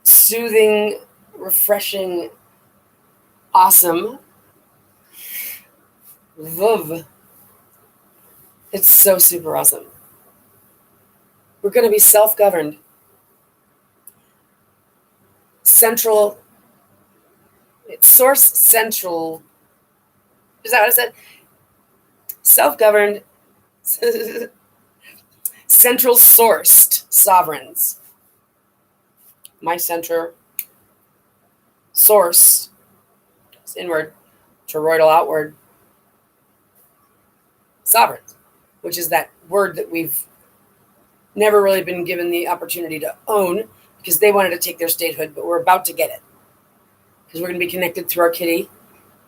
soothing, refreshing, awesome. Vuv. It's so super awesome. We're going to be self-governed. Central. It's source central. Is that what I said? Self-governed. Central sourced sovereigns. My center. Source. It's inward. Toroidal outward. Sovereigns. Which is that word that we've never really been given the opportunity to own, because they wanted to take their statehood, but we're about to get it. Because we're going to be connected through our kitty,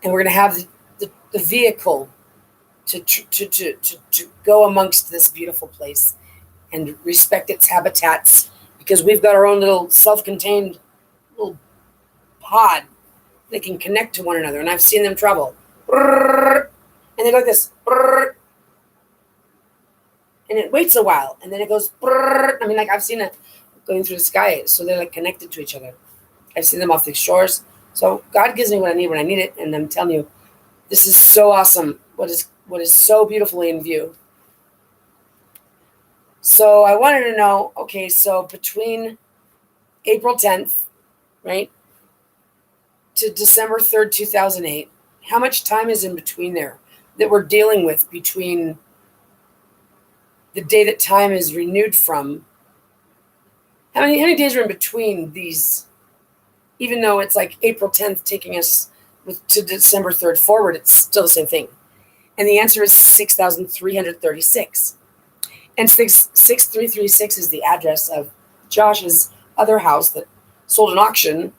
and we're going to have the vehicle to go amongst this beautiful place and respect its habitats, because we've got our own little self-contained little pod that can connect to one another. And I've seen them travel. And they go like this. And it waits a while, and then it goes. I mean, like, I've seen it going through the sky, so they're like connected to each other. I've seen them off the shores. So God gives me what I need when I need it, and I'm telling you, this is so awesome. What is so beautifully in view. So I wanted to know, okay, so between April 10th, right, to December 3rd, 2008, how much time is in between there that we're dealing with between the day that time is renewed from? How many days are in between these? Even though it's like April 10th taking us to December 3rd forward, it's still the same thing. And the answer is 6,336. And 6336 is the address of Josh's other house that sold an auction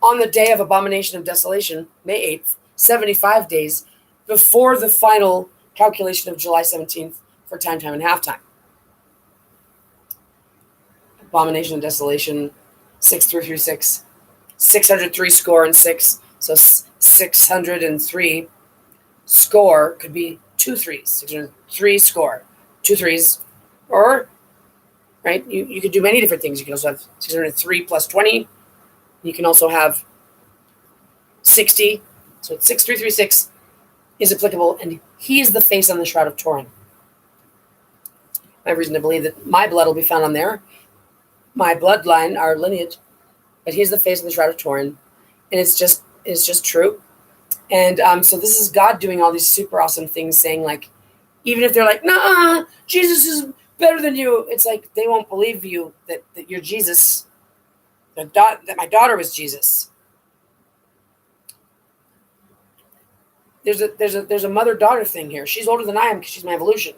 on the day of Abomination of Desolation, May 8th, 75 days before the final calculation of July 17th for time, and halftime. Abomination of Desolation, 6336, 603 score and 6. So 603 score could be 2 threes, 603 score, 2 threes, or, right, you could do many different things. You can also have 603 plus 20. You can also have 60. So 6336 is applicable, and he is the face on the Shroud of Turin. I have reason to believe that my blood will be found on there, my bloodline, our lineage, but he's the face on the Shroud of Turin, and it's just true. And so this is God doing all these super awesome things, saying, like, even if they're like, nah, Jesus is better than you, it's like they won't believe you that you're Jesus, that my daughter was Jesus. There's a mother-daughter thing here. She's older than I am because she's my evolution.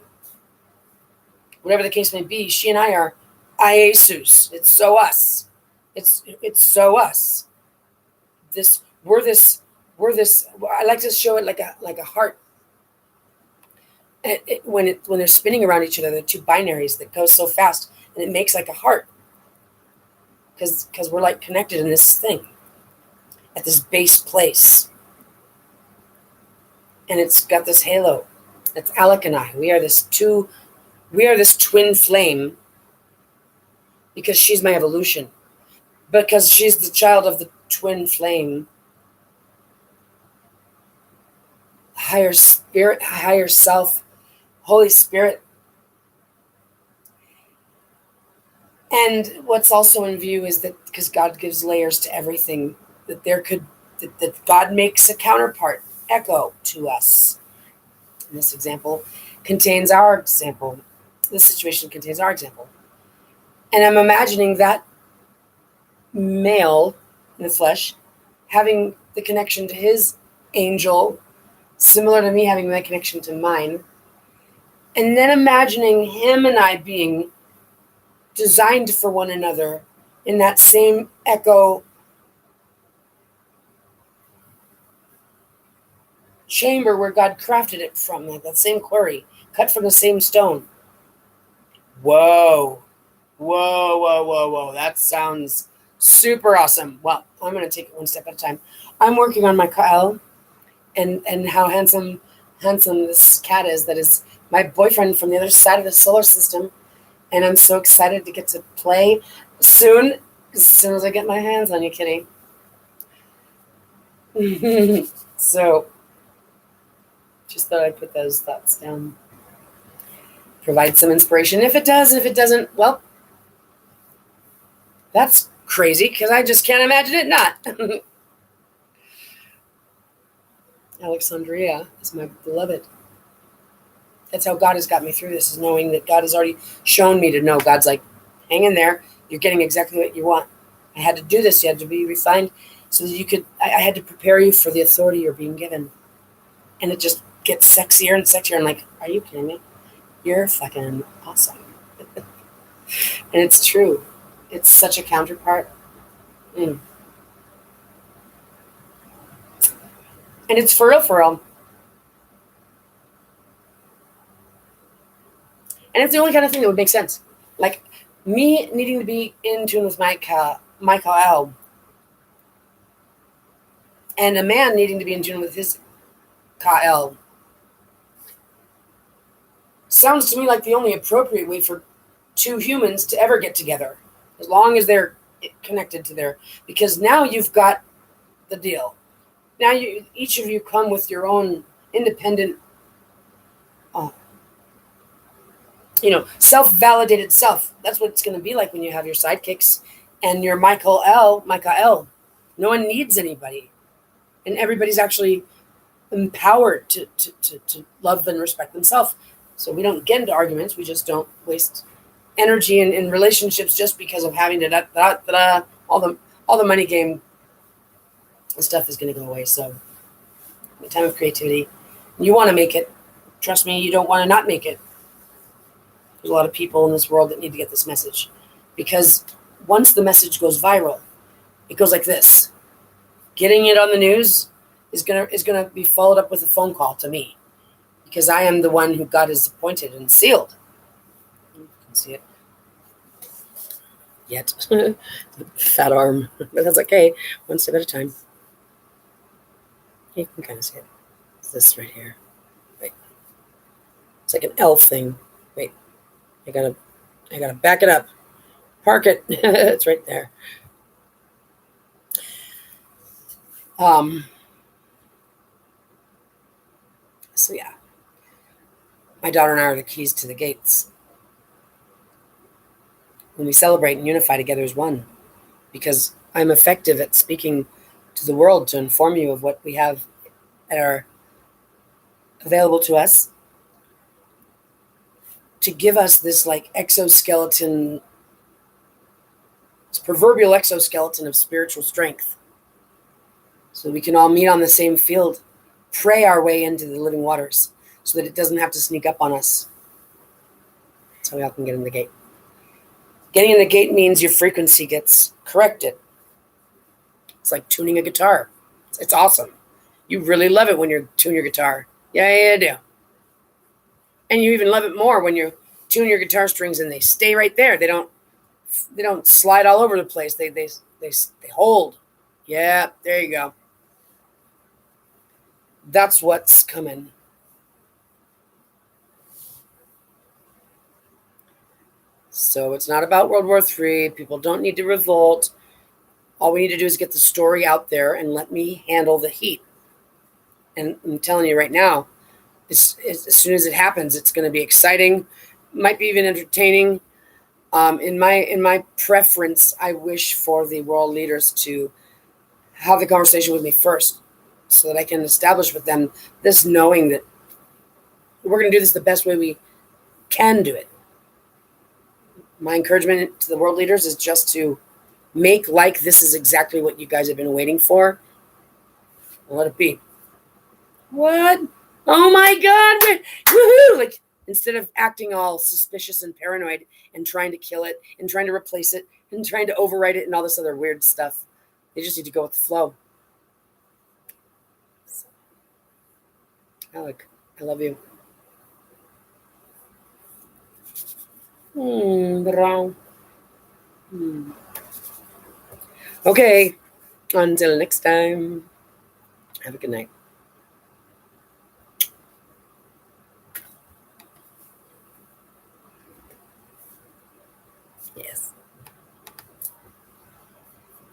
Whatever the case may be, she and I are Iesus. It's so us. It's so us. We're this. I like to show it like a heart. When they're spinning around each other, they're two binaries that go so fast, and it makes like a heart. Because we're like connected in this thing, at this base place, and it's got this halo. That's Alec and I. We are this twin flame. Because she's my evolution. Because she's the child of the twin flame. Higher spirit, higher self, Holy Spirit. And what's also in view is that because God gives layers to everything, that that God makes a counterpart, echo to us. And this example contains our example. This situation contains our example. And I'm imagining that male in the flesh having the connection to his angel, similar to me having my connection to mine. And then imagining him and I being designed for one another in that same echo chamber where God crafted it from, like that same quarry, cut from the same stone. Whoa. That sounds super awesome. Well, I'm going to take it one step at a time. I'm working on MyKAeL and how handsome this cat is. That is my boyfriend from the other side of the solar system. And I'm so excited to get to play soon, as soon as I get my hands on you, kitty. So, just thought I'd put those thoughts down. Provide some inspiration. If it does, if it doesn't, well, that's crazy because I just can't imagine it not. Alexandria is my beloved. That's how God has got me through this, is knowing that God has already shown me to know. God's like, hang in there. You're getting exactly what you want. I had to do this. You had to be refined so that you could, I had to prepare you for the authority you're being given. And it just gets sexier and sexier. I'm like, are you kidding me? You're fucking awesome. And it's true. It's such a counterpart. And it's for real. And it's the only kind of thing that would make sense. Like me needing to be in tune with MyKAeL, and a man needing to be in tune with his KAeL. Sounds to me like the only appropriate way for two humans to ever get together, as long as they're connected to their, because now you've got the deal. Now each of you come with your own independent, uh, self-validated self. That's what it's going to be like when you have your sidekicks and your MyKAeL. No one needs anybody, and everybody's actually empowered to love and respect themselves. So we don't get into arguments. We just don't waste energy in relationships just because of having all the money game stuff is going to go away. So the time of creativity, you want to make it. Trust me, you don't want to not make it. There's a lot of people in this world that need to get this message, because once the message goes viral, it goes like this. Getting it on the news is gonna be followed up with a phone call to me, because I am the one who God has appointed and sealed. You can see it. Yet. Fat arm. But that's okay. One step at a time. You can kind of see it. It's this right here. Wait. It's like an elf thing. Wait. I gotta back it up. Park it. It's right there. So yeah. My daughter and I are the keys to the gates. When we celebrate and unify together as one, because I'm effective at speaking to the world to inform you of what we have that are available to us, to give us this like exoskeleton, this proverbial exoskeleton of spiritual strength, so we can all meet on the same field, pray our way into the living waters, so that it doesn't have to sneak up on us. That's how we all can get in the gate. Getting in the gate means your frequency gets corrected. It's like tuning a guitar. It's awesome. You really love it when you tune your guitar. Yeah, you do. And you even love it more when you tune your guitar strings and they stay right there. They don't slide all over the place. They hold. Yeah, there you go. That's what's coming. So it's not about World War III. People don't need to revolt. All we need to do is get the story out there and let me handle the heat. And I'm telling you right now, as soon as it happens, it's going to be exciting. Might be even entertaining. In my preference, I wish for the world leaders to have the conversation with me first, so that I can establish with them this knowing that we're going to do this the best way we can do it. My encouragement to the world leaders is just to make like this is exactly what you guys have been waiting for. Let it be. What? Oh my God! Woohoo! Like, instead of acting all suspicious and paranoid and trying to kill it and trying to replace it and trying to overwrite it and all this other weird stuff, they just need to go with the flow. Alec, I love you. Brown. Okay, until next time, have a good night.